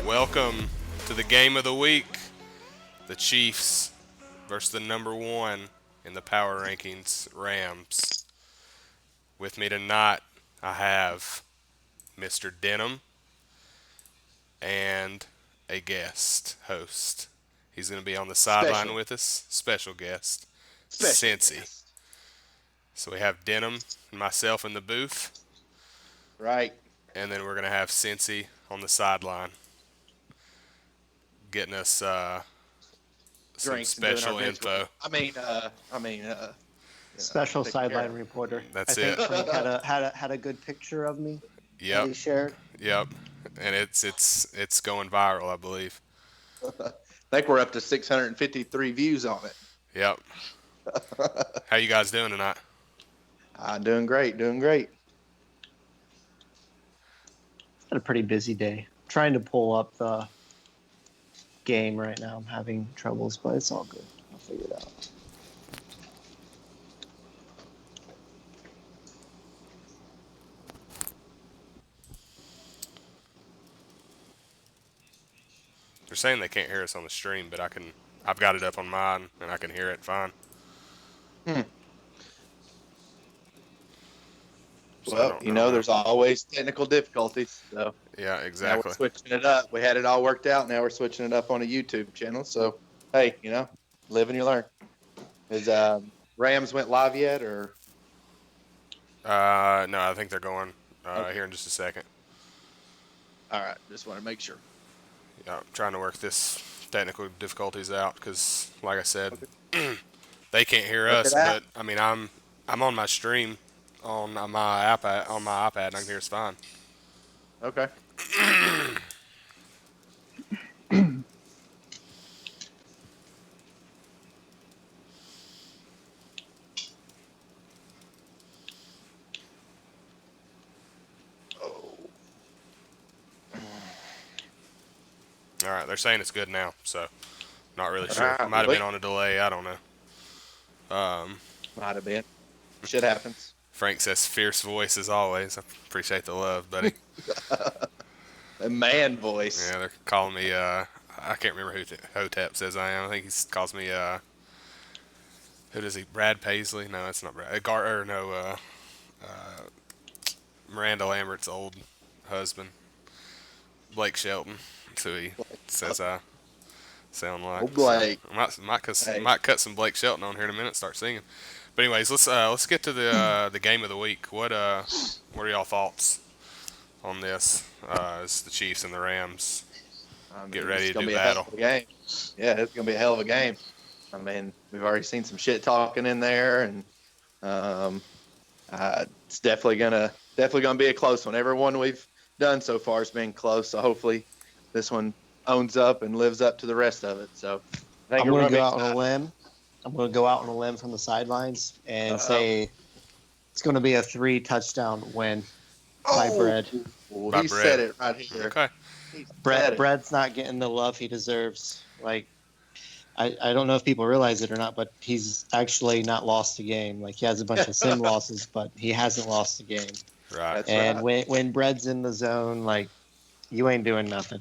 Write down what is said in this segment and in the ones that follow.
Welcome to the game of the week. The Chiefs versus the number one in the power rankings, Rams. With me tonight, I have Mr. Denim and a guest host. He's going to be on the sideline with us. Special guest, Cincy. Guest. So we have Denim and myself in the booth, Right. and then we're going to have Cincy on the sideline, getting us some Drinks and doing our special bench info. Special take sideline care. reporter. That's I think it. Frank had a good picture of me that Yep, he shared. yep. And it's going viral, I believe. I think we're up to 653 views on it. Yep. How you guys doing tonight? Doing great. Had a pretty busy day. Trying to pull up the game right now. I'm having troubles, but it's all good. I'll figure it out. They're saying they can't hear us on the stream, but I've got it up on mine and I can hear it fine. So I Well, don't know. there's always technical difficulties. So Yeah, now exactly. we're switching it up. We had it all worked out. Now we're switching it up on a YouTube channel. So hey, live and you learn. Is Rams went live yet, or? No, I think they're going Okay. here in just a second. All right. Just want to make sure. Yeah, I'm trying to work this technical difficulties out because, like I said, they can't hear Work us. it out. But I mean, I'm on my stream on my iPad and I can hear us fine. Okay. All right, they're saying it's good now, so not really sure. right, Might have wait. been on a delay. I don't know. Might have been. Shit happens. Frank says fierce voice as always. I appreciate the love, buddy. A man voice. Yeah, they're calling me. I can't remember who Hotep says I am. I think he calls me. Who does he? Brad Paisley? No, that's not Brad. Miranda Lambert's old husband, Blake Shelton. That's who he says I sound like. Oh, Blake. So, Hey. might cut some Blake Shelton on here in a minute. Start singing. But anyways, let's get to the game of the week. What are y'all thoughts on this? It's the Chiefs and the Rams. I mean, Get ready it's to gonna do be a battle. hell of a game. Yeah, it's gonna be a hell of a game. I mean, we've already seen some shit talking in there, and it's definitely gonna be a close one. Everyone we've done so far has been close. So hopefully, this one owns up and lives up to the rest of it. So I think I'm going to everybody- go out on a limb. I'm going to go out on a limb from the sidelines and say it's going to be a 3-touchdown win by Bread. Oh, By he Bread. said it right here. Okay. He said Bread, it. Bread's not getting the love he deserves. Like, I don't know if people realize it or not, but he's actually not lost a game. Like, he has a bunch of sim losses, but he hasn't lost a game. Right. That's And right. when Bread's in the zone, like, you ain't doing nothing.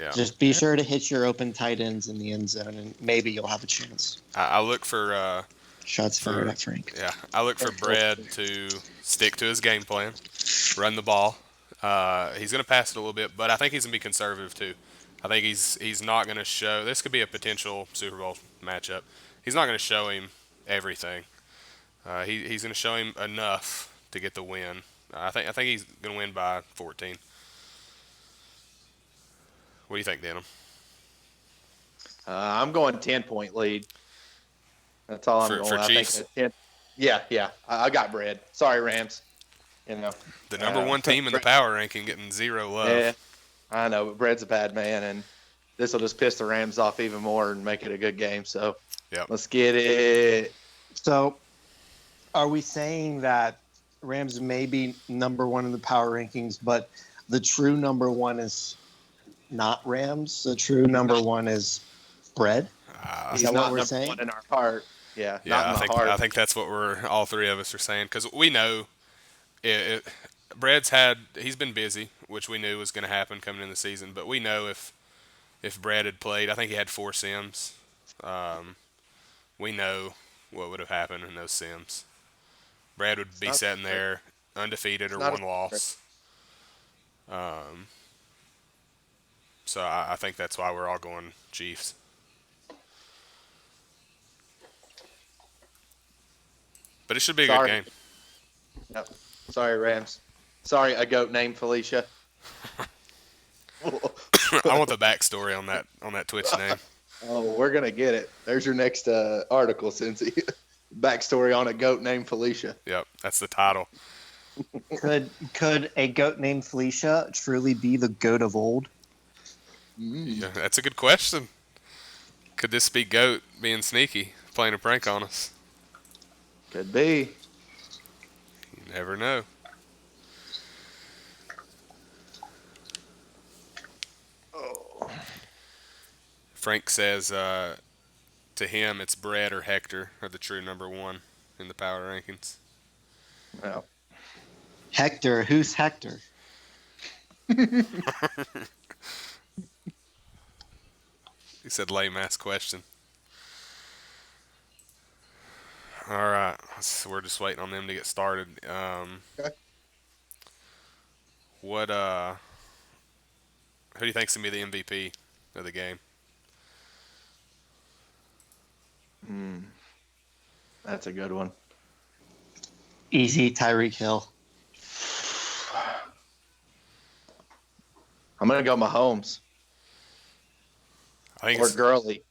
Yeah. Just be sure to hit your open tight ends in the end zone, and maybe you'll have a chance. I look for Shots fired at Frank. yeah. I look for Brad to stick to his game plan, run the ball. He's going to pass it a little bit, but I think he's going to be conservative too. I think he's not going to show. This could be a potential Super Bowl matchup. He's not going to show him everything. He's going to show him enough to get the win. I think he's going to win by 14. What do you think, Denim? I'm going 10-point lead. That's all I'm For going. Chiefs? I think 10. Yeah. I got Bread. Sorry, Rams. The number one team in the power ranking getting zero love. Yeah, I know, but Bread's a bad man, and this will just piss the Rams off even more and make it a good game. So Yep. let's get it. So, are we saying that Rams may be number one in the power rankings, but the true number one is not Rams? The true number one is Bread? Is He's that not what we're number saying? one in our heart. Yeah, Yeah, not in the heart. I think that's what all three of us are saying because we know Brad's he's been busy, which we knew was going to happen coming in the season. But we know if if Brad had played. I think he had 4 sims. We know what would have happened in those sims. Brad would It's be not. sitting there undefeated It's or not one loss. So I think that's why we're all going Chiefs. But it should be a good Sorry. game. Yep. Sorry, Rams. Sorry, a goat named Felicia. I want the backstory on that Twitch name. Oh, we're gonna get it. There's your next article, Cincy. Backstory on a goat named Felicia. Yep, that's the title. Could a goat named Felicia truly be the goat of old? Yeah, that's a good question. Could this be Goat being sneaky, playing a prank on us? Could be. You never know. Oh. Frank says to him it's Brad or Hector are the true number 1 in the power rankings. Well. Hector, who's Hector? He said lame ass question. All right, so we're just waiting on them to get started. Okay. What who do you think's gonna be the MVP of the game? That's a good one. Easy, Tyreek Hill. I'm gonna go Mahomes I think or it's Gurley.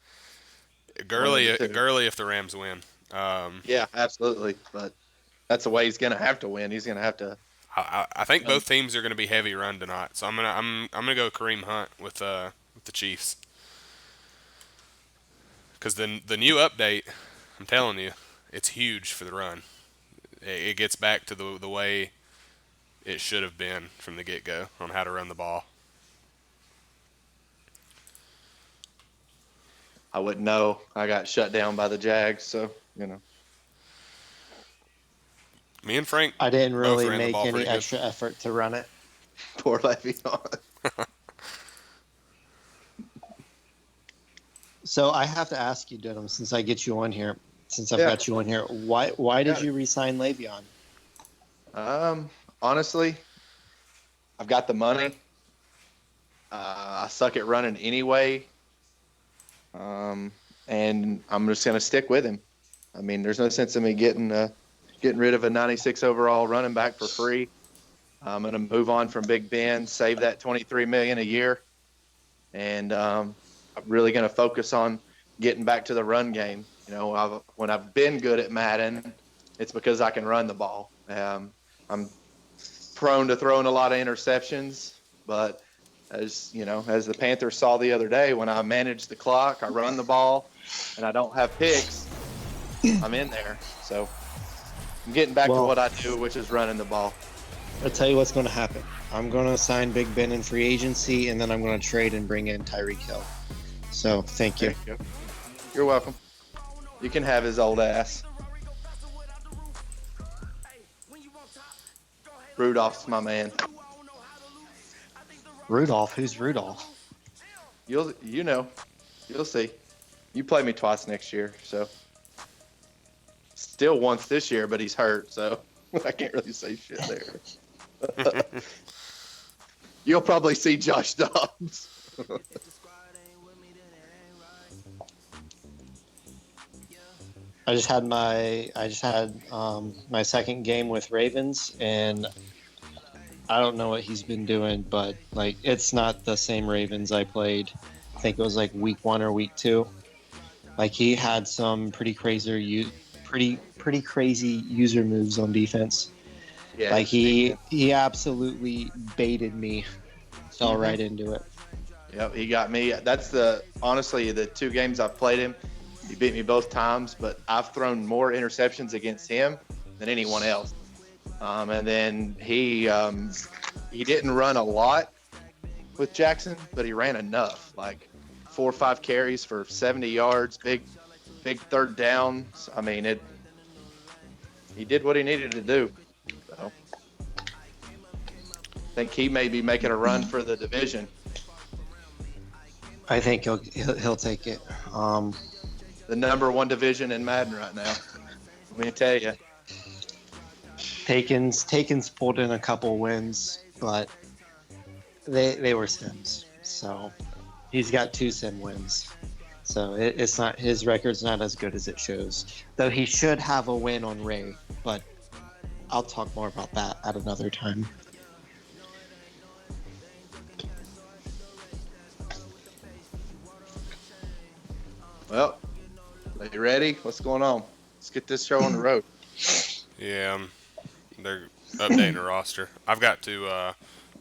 Gurley. one of the two. Gurley if the Rams win. Yeah, absolutely. But that's the way he's gonna have to win. He's gonna have to. I think both teams are gonna be heavy run tonight, so I'm gonna go Kareem Hunt with the Chiefs. Because the new update, I'm telling you, it's huge for the run. It gets back to the way it should have been from the get-go on how to run the ball. I wouldn't know. I got shut down by the Jags, so Me and Frank I didn't both really ran the make ball any pretty good. extra effort to run it. Poor Le'Veon. So I have to ask you, Denim, since I get you on here, since I've got you on here, why did you re-sign Le'Veon? Honestly, I've got the money. I suck at running anyway. And I'm just gonna stick with him. I mean, there's no sense in me getting rid of a 96 overall running back for free. I'm gonna move on from Big Ben, save that $23 million a year, and I'm really gonna focus on getting back to the run game. When I've been good at Madden, it's because I can run the ball. I'm prone to throwing a lot of interceptions, but as the Panthers saw the other day, when I manage the clock, I run the ball, and I don't have picks, I'm in there. So I'm getting back to what I do, which is running the ball. I'll tell you what's going to happen. I'm going to sign Big Ben in free agency, and then I'm going to trade and bring in Tyreek Hill. So thank you. There you go. You're welcome. You can have his old ass. Rudolph's my man. Rudolph? Who's Rudolph? You'll see. You play me twice next year, so still once this year, but he's hurt, so I can't really say shit there. You'll probably see Josh Dobbs. I just had my second game with Ravens, and I don't know what he's been doing, but it's not the same Ravens I played. I think it was week 1 or week 2. He had some pretty crazy user moves on defense. Yeah, he absolutely baited me. Fell right into it. Yep, he got me. That's honestly the 2 games I've played him. He beat me both times, but I've thrown more interceptions against him than anyone else. And then he didn't run a lot with Jackson, but he ran enough, 4 or 5 carries for 70 yards, big third downs. I mean, he did what he needed to do. So I think he may be making a run for the division. I think he'll take it. The number one division in Madden right now. Let me tell you. Taken's pulled in a couple wins, but they were sims. So he's got 2 sim wins. So it's not, his record's not as good as it shows. Though he should have a win on Ray, but I'll talk more about that at another time. Well, are you ready? What's going on? Let's get this show on the road. Yeah, they're updating the roster. I've got to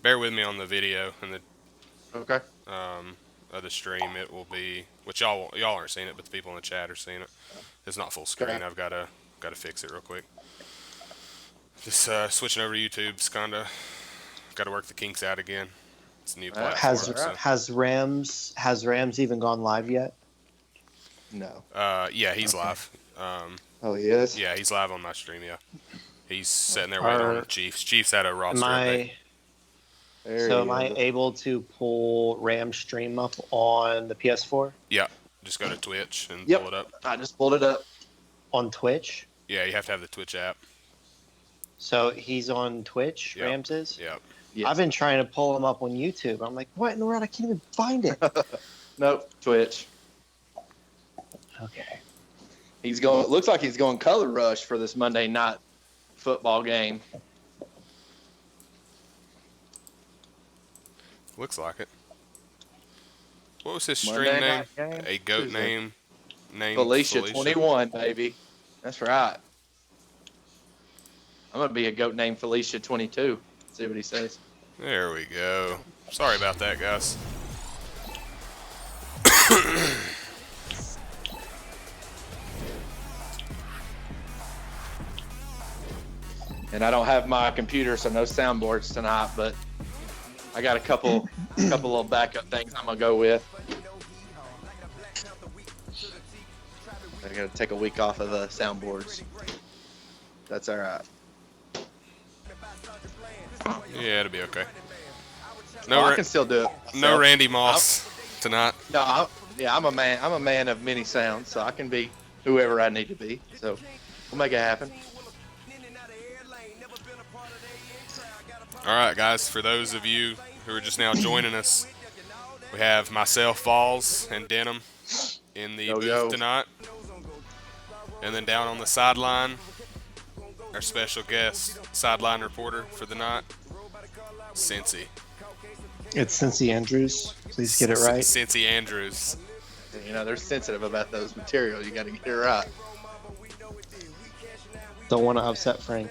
bear with me on the video and the Okay. of the stream. It will be, which y'all aren't seeing it, but the people in the chat are seeing it. It's not full screen. Okay. I've got to fix it real quick. Just switching over to YouTube's kind of got to work the kinks out again. It's a new platform. Has Rams even gone live yet? No. Yeah, he's Okay. live. Oh, he is? Yeah, he's live on my stream. Yeah, he's sitting there waiting on the Chiefs. Chiefs had a roster update. Am I able to pull Ram stream up on the PS4? Yeah, just go to Twitch and Yep. pull it up. I just pulled it up. On Twitch? Yeah, you have to have the Twitch app. So he's on Twitch, Yep. Rams is? Yeah. Yes. I've been trying to pull him up on YouTube. I'm like, what in the world? I can't even find it. Nope, Twitch. Okay. He's going. Looks like he's going color rush for this Monday night football game. Looks like it. What was his Monday stream name? night game? A goat Tuesday. name. Named Felicia 21, baby. That's right. I'm gonna be a goat named Felicia 22. See what he says. There we go. Sorry about that, guys. And I don't have my computer, so no soundboards tonight. But I got a couple little backup things I'm gonna go with. I gotta take a week off of the soundboards. That's all right. Yeah, it'll be okay. No, No, I can still do it. no myself. Randy Moss tonight. No, I'm a man. I'm a man of many sounds, so I can be whoever I need to be. So we'll make it happen. All right, guys. For those of you who are just now joining us, we have myself, Vols, and Denim in the booth Yo. tonight. And then down on the sideline, our special guest, sideline reporter for the night, Cincy. It's Cincy Andrews. Please get it right. Cincy Andrews. You know, they're sensitive about those materials. You got to get it right. Don't want to upset Frank.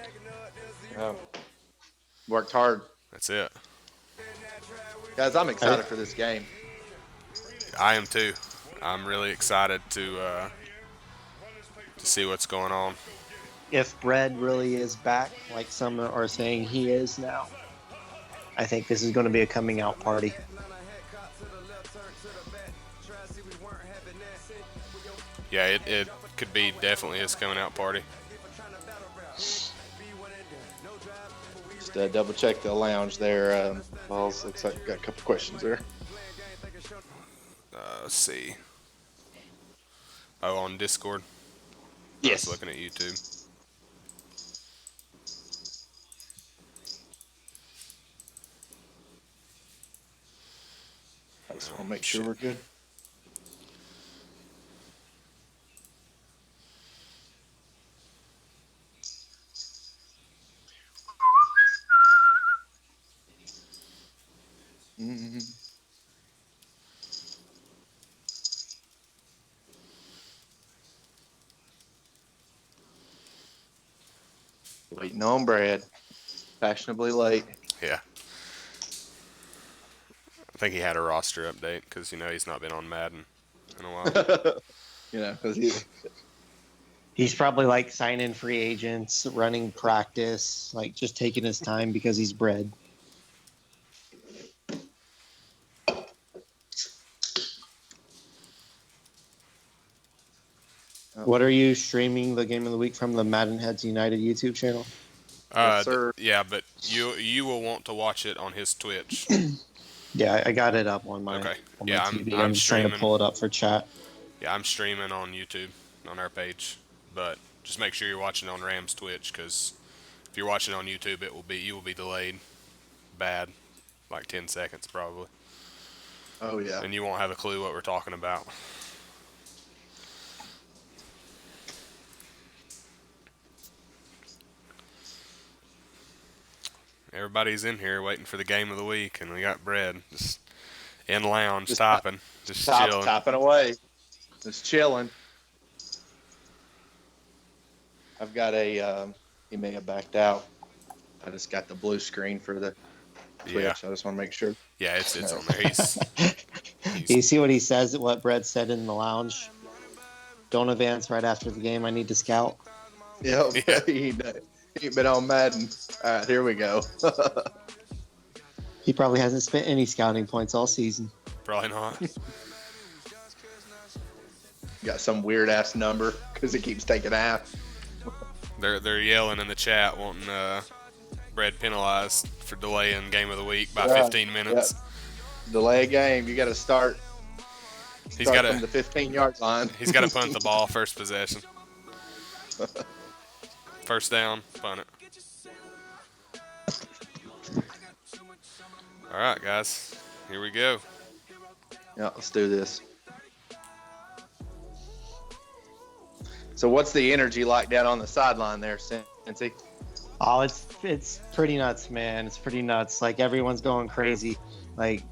Oh. Worked hard. That's it. Guys, I'm excited for this game. I am too. I'm really excited to see what's going on. If Bread really is back, like some are saying he is now, I think this is going to be a coming out party. Yeah, it could be definitely his coming out party. Just double check the lounge there. Balls, looks like you got a couple questions there. Let's see. Oh, on Discord? Yes. I was looking at YouTube. I just want to make sure we're good. Mm-hmm. Waiting on Brad. Fashionably late. Yeah. I think he had a roster update because, he's not been on Madden in a while. Because He's probably like signing free agents, running practice, like just taking his time because he's Bread. What are you streaming the game of the week from the Madden Heads United YouTube channel? Yes, sir. Yeah, but you will want to watch it on his Twitch. Yeah, I got it up on my Okay. on my Yeah, TV. I'm I'm just trying to streaming. pull it up for chat. Yeah, I'm streaming on YouTube on our page, but just make sure you're watching on Rams Twitch because if you're watching on YouTube, you will be delayed bad, like 10 seconds probably, Oh yeah. and you won't have a clue what we're talking about. Everybody's in here waiting for the game of the week, and we got Bread just in lounge Just typing, just chilling. Topping away. Just chilling. I've got he may have backed out. I just got the blue screen for the Twitch. Yeah, I just want to make sure. yeah, it's on there. He's You see what he says? What Brett said in the lounge? Don't advance right after the game. I need to scout. Yep. Yeah. He ain't been on Madden. All right, here we go. He probably hasn't spent any scouting points all season. probably not. Got some weird ass number because it keeps taking half. They're yelling in the chat wanting Bread penalized for delaying game of the week by Right. 15 minutes. Delay a game. You got to start. He's got from the 15-yard line. He's got to punt the ball first possession. First down, punt it. All right, guys, here we go. Yeah, let's do this. So what's the energy like down on the sideline there, Cincy? Oh, it's pretty nuts, man. It's pretty nuts. Like everyone's going crazy. Like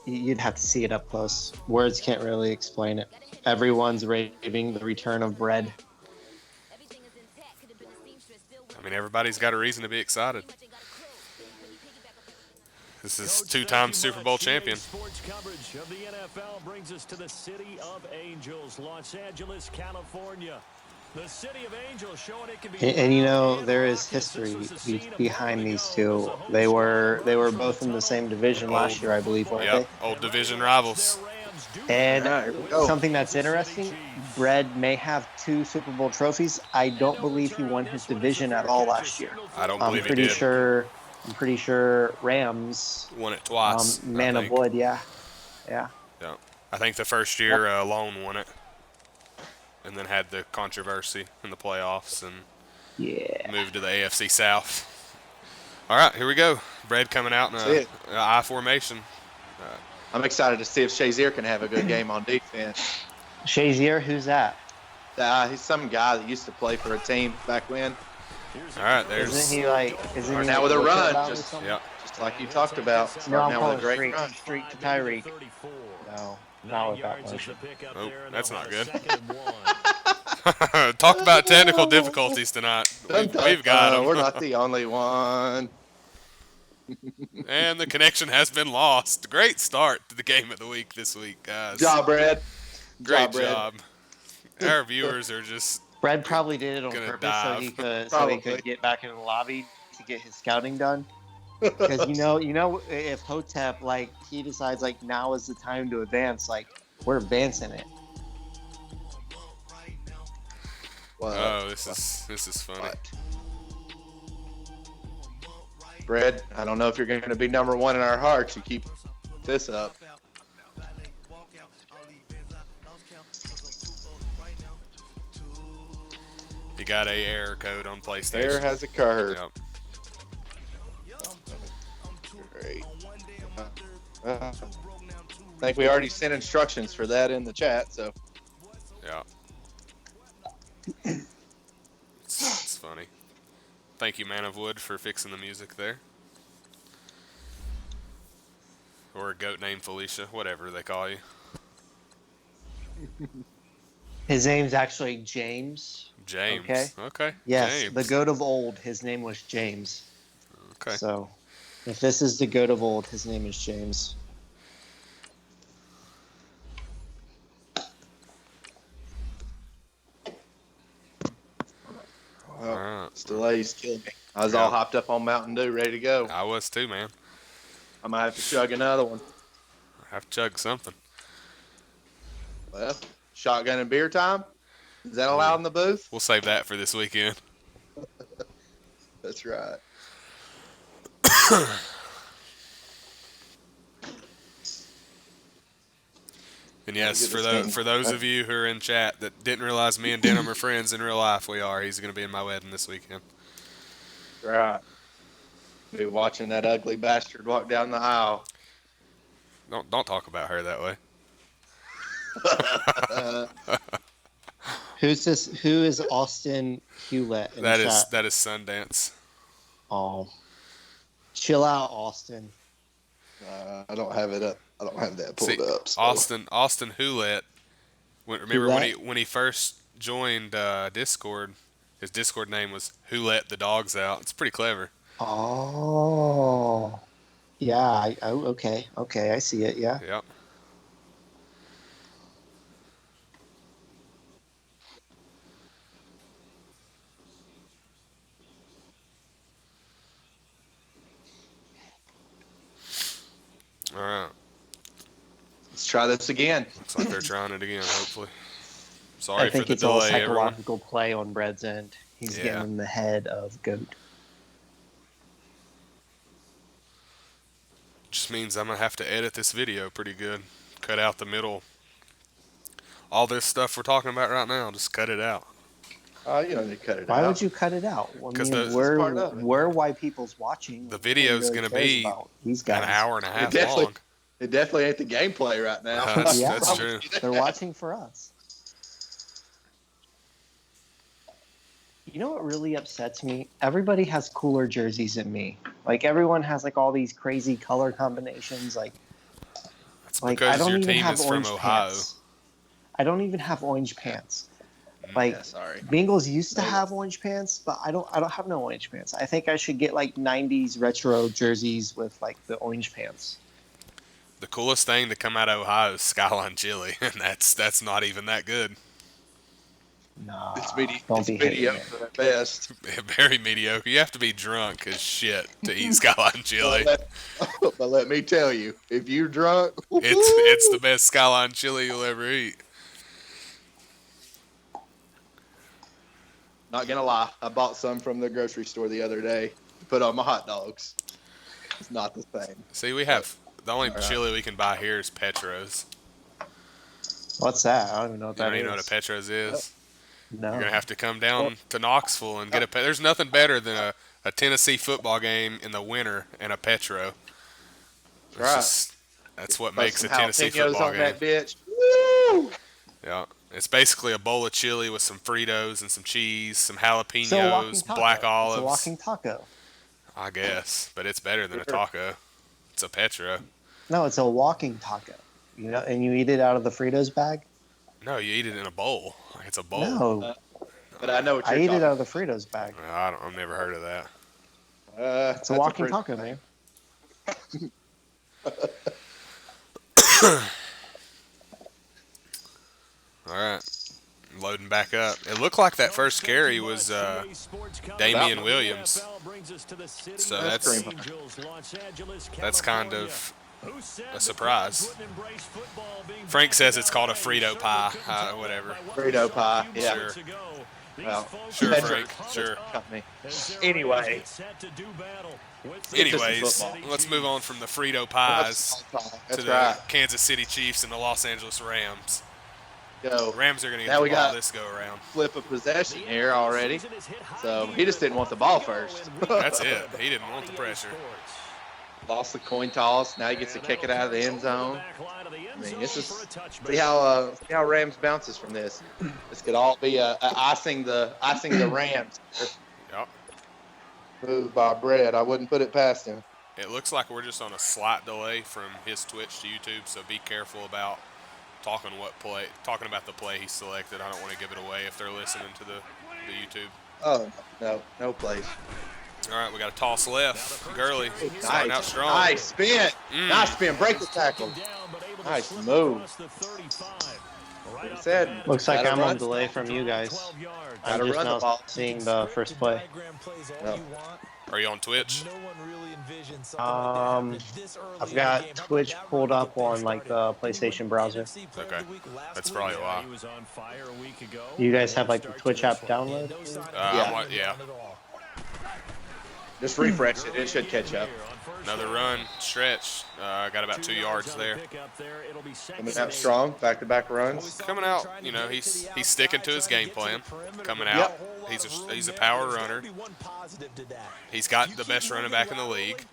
you'd have to see it up close. Words can't really explain it. Everyone's raving the return of Bread. I mean, everybody's got a reason to be excited. This is two-time Super Bowl champion. Sports coverage of the NFL brings us to the city of Angels, Los Angeles, California. The city of Angels showing it can be. And you know there is history behind these two. They were both in the same division last year, I believe, weren't Yep, old division rivals. they? And All right, here we go. something that's interesting, Bread may have 2 Super Bowl trophies. I don't believe he won his division at all last year. I don't I'm believe he pretty did. sure. I'm pretty sure Rams. Won it twice. Man I of think. Wood, yeah. Yeah. I think the first year Lone won it, and then had the controversy in the playoffs and Yeah. moved to the AFC South. All right, here we go. Bread coming out in See it. a I formation. I'm excited to see if Shazier can have a good game on defense. Shazier, who's that? He's some guy that used to play for a team back when. All right, there's. Isn't he like? Isn't Or he now like with a run, or just- something? Yeah. Just like you talked about. No, Starting I'm out calling with a great streak, run. streak to Tyreek. No, not with that motion. Oh, that's not good. Talk about technical difficulties tonight. We've got them. We're not the only one. And the connection has been lost. Great start to the game of the week this week, guys. Job, Brad. Great Brad. job. Our viewers are just Brad probably did it on Gonna purpose dive. so he Probably. could get back in the lobby to get his scouting done. Because you know, if Hotep he decides now is the time to advance, we're advancing it. What? this is funny. What? Brad, I don't know if you're going to be number one in our hearts. You keep this up. You got a error code on PlayStation. Error has occurred. Yep. Great. I think we already sent instructions for that in the chat, so Yeah. It's funny. Thank you, Man of Wood, for fixing the music there. Or a goat named Felicia, whatever they call you. His name's actually James. James. Okay. Okay. Yes, James. the goat of old. His name was James. Okay. So, if this is the goat of old, his name is James. well, Alright. this delay's killing me. I was all hopped up on Mountain Dew, ready to go. I was too, man. I might have to chug another one. I have to chug something. Well, shotgun and beer time? Is that allowed in the booth? We'll save that for this weekend. That's right. And yes, Get for this those thing. for those of you who are in chat that didn't realize me and Denim are friends in real life, we are. He's going to be in my wedding this weekend. Right. Be watching that ugly bastard walk down the aisle. Don't talk about her that way. Who's this? Who is Austin Hewlett in chat? That is Sundance. Oh, chill out, Austin. I don't have it up. I don't have that pulled up. So. Austin Hewlett. Remember when he first joined Discord, his Discord name was Who Let the Dogs Out. It's pretty clever. Oh, yeah. Okay. I see it. Yeah. Yep. All right. Let's try this again. Looks like they're trying it again, hopefully. I Sorry for think the it's all delay, everyone. psychological play on Bread's end. He's getting in the head of Goat. Just means I'm going to have to edit this video pretty good. Cut out the middle. All this stuff we're talking about right now, just cut it out. You don't need to cut it out. Why would you cut it out? I 'Cause mean, we're why people's watching. The video's going to be an hour and a half long. It definitely ain't the gameplay right now. That's true. They're watching for us. You know what really upsets me? Everybody has cooler jerseys than me. Like everyone has like all these crazy color combinations. That's Like because I don't your even team have is from orange Ohio. pants. I don't even have orange pants. Like Yeah, sorry. Bengals used to have orange pants, but I don't have no orange pants. I think I should get like 90s retro jerseys with like the orange pants. The coolest thing to come out of Ohio is Skyline Chili, and that's not even that good. Nah, It's don't be mediocre at best. Very mediocre. You have to be drunk as shit to eat Skyline Chili. But let me tell you, if you're drunk, It's the best Skyline Chili you'll ever eat. Not gonna lie, I bought some from the grocery store the other day to put on my hot dogs. It's not the same. See, we have the only chili we can buy here is Petro's. What's that? I don't even know what You that don't is. even know what a Petro's is? No. You're gonna have to come down to Knoxville and get a. There's nothing better than a Tennessee football game in the winter and a Petro. That's what makes a Tennessee football on game. that bitch. Woo! Yeah, it's basically a bowl of chili with some Fritos and some cheese, some It's a walking jalapenos, taco. black olives. It's a walking taco. I guess, but it's better than a taco. It's a Petro. No, it's a walking taco. You know, and you eat it out of the Fritos bag. No, you eat it in a bowl. Like it's a bowl. No, But I know what I you're eat talking it out of the Fritos bag. I've never heard of that. It's a walking taco, man. All right, loading back up. It looked like that first carry was Damian Williams. So that's kind of a surprise. Frank says it's called a Frito pie, whatever. Frito pie, yeah. Sure. Well, Sure, Frank. Sure. Anyway. Anyways, let's move on from the Frito pies to the Kansas City Chiefs and the Los Angeles Rams. Go. Rams are going to get Now the we ball got this go around. flip of possession here already. So he just didn't want the ball first. That's it. He didn't want the pressure. Lost the coin toss. Now he gets to kick it out of the end zone. I mean, this is see how Rams bounces from this. This could all be icing the Rams. Yep. Moved by Brett. I wouldn't put it past him. It looks like we're just on a slight delay from his Twitch to YouTube, so be careful about talking about the play he selected. I don't want to give it away if they're listening to the YouTube. Oh, no place. All right, we got a toss left. Gurley starting out strong. Nice spin. Nice spin. Break the tackle. Nice move. Like I said, Looks like I'm on delay from you guys. I'm just run the now ball. seeing the first play. No. Are you on Twitch? I've got Twitch pulled up on like the PlayStation browser. Okay, that's probably why. You guys have like the Twitch app download? Yeah. Just refresh it. It should catch up. Another run, stretch. Got about 2 yards there. Coming out strong, back-to-back runs. Coming out, he's sticking to his game plan. Coming out, he's a power runner. He's got the best running back in the league.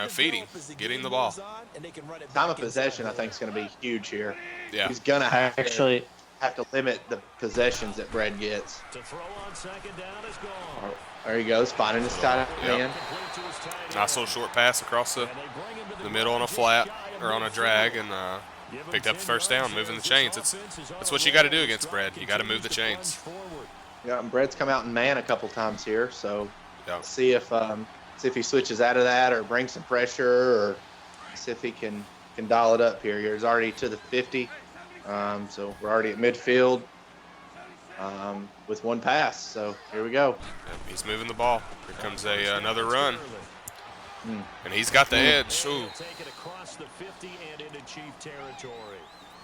Feed him, get him the ball. Time of possession, I think, is going to be huge here. Yeah. He's going to Actually, have to limit the possessions that Brad gets. There he goes, finding his tight end. Nice little short pass across the middle on a flat or on a drag, and picked up the first down, moving the chains. That's what you got to do against Brad. You got to move the chains. Yeah, and Brad's come out in man a couple times here, so Yeah. see if he switches out of that or brings some pressure, or see if he can dial it up here. He's already to the 50, so we're already at midfield with one pass. So here we go. Yep, he's moving the ball. Here comes another run, and he's got the edge. Ooh.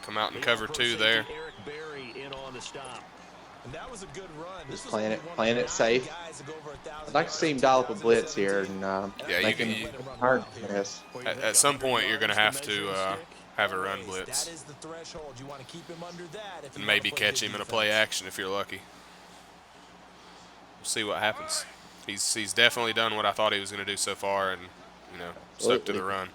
Come out and cover 2 there. And that was a good run. Just playing it safe. I'd like to see him dial up a blitz here and make him hard. Yes. At some point, you're going to have to have a run blitz. That is the threshold. You want to keep him under that. And maybe catch him in a play action if you're lucky. We'll see what happens. He's definitely done what I thought he was going to do so far, and stuck to the run.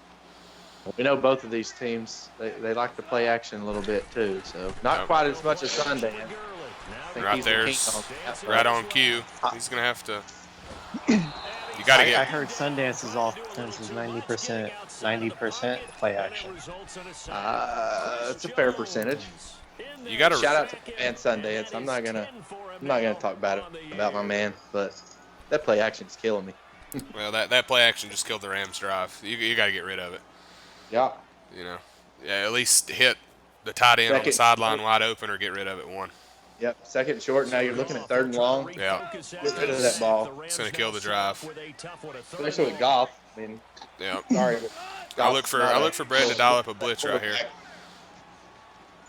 We know both of these teams, they like to play action a little bit too, so not quite as much as Sundance. Right there's right on cue. He's going to have to. You got to I get. heard Sundance's offense is 90% play action. It's a fair percentage. You got to Shout out to my man Sundance. I'm not gonna talk bad about my man, but that play action's killing me. Well, that play action just killed the Rams' drive. You got to get rid of it. Yeah. At least hit the tight end on the sideline wide open, or get rid of it one. Yep. Second and short. Now you're looking at 3rd and long. Yeah. Get rid of that ball. It's going to kill the drive. Especially with golf. I mean, Yeah. sorry. I look for Brad to dial up a blitz right here.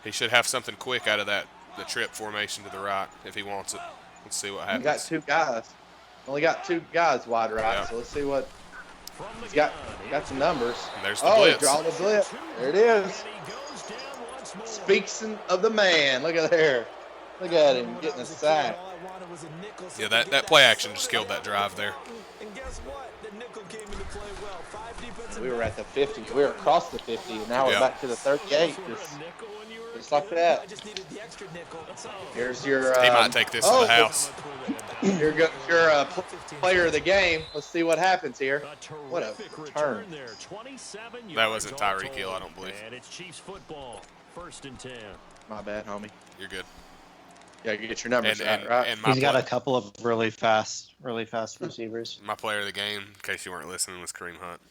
He should have something quick out of the trip formation to the right if he wants it. Let's see what happens. You got 2 guys. Only got 2 guys wide right. Yeah. So let's see what he's got. Got some numbers. And there's the blitz. Draw the blitz. There it is. Speaks of the man. Look at there. Look at him getting a sack. Yeah, that play action just killed that drive there. And guess what? The nickel came into play well. 5 defensive. We were at the 50. We were across the 50, and now we're back to the 38. Just like that. I just needed the extra nickel. Here's your. He might take this to the house. You're player of the game. Let's see what happens here. What a return. That wasn't Tyreek Hill, I don't believe. And it's Chiefs football. 1st and 10. My bad, homie. You're good. Yeah, you get your numbers And right. and my He's got a couple of really fast receivers. my player of the game, in case you weren't listening, was Kareem Hunt.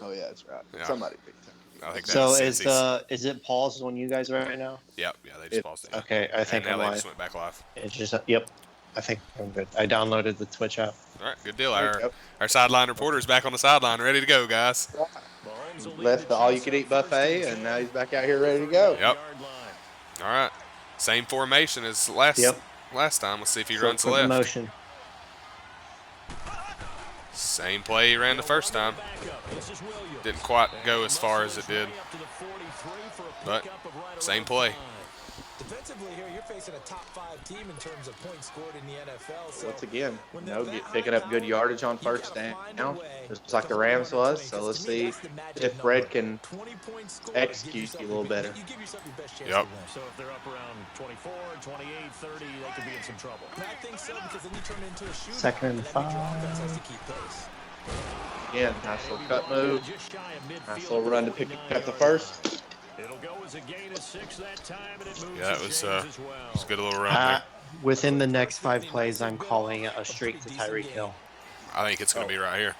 Oh yeah, that's right. Yeah. Somebody picked him. I think So that's is it paused on you guys right now? Yeah, they just paused it. Okay, I think and I'm now they live. just went back live. It's just yep. I think I'm good. I downloaded the Twitch app. All right, good deal. There you go. Our sideline reporter is back on the sideline, ready to go, guys. Left the all-you-can-eat buffet, and now he's back out here ready to go. Yep. All right. Same formation as last time. Let's see if he runs Quick left. motion. Same play he ran the first time. Didn't quite go as far as it did, but same play. Defensively here, you're facing a top 5 team in terms of points scored in the NFL. So Once again, picking up good yardage on first down, just like the Rams was. So let's see if Brad can execute a little better. you give yourself your best chance Yep. to win. So if they're up around 24, 28, 30, they could be in some trouble. And I think so, because then you turn it into a shootout. 2nd and That means your 5. offense has to keep pace. Again, nice little cut move. Just shy of Nice midfield. little run to pick up the first. It'll go as a gain of 6 that time, and it moves Yeah, that the was chains as well. a good little run there. Within the next 5 plays, I'm calling it a streak to Tyreek Hill. I think it's going to be right here.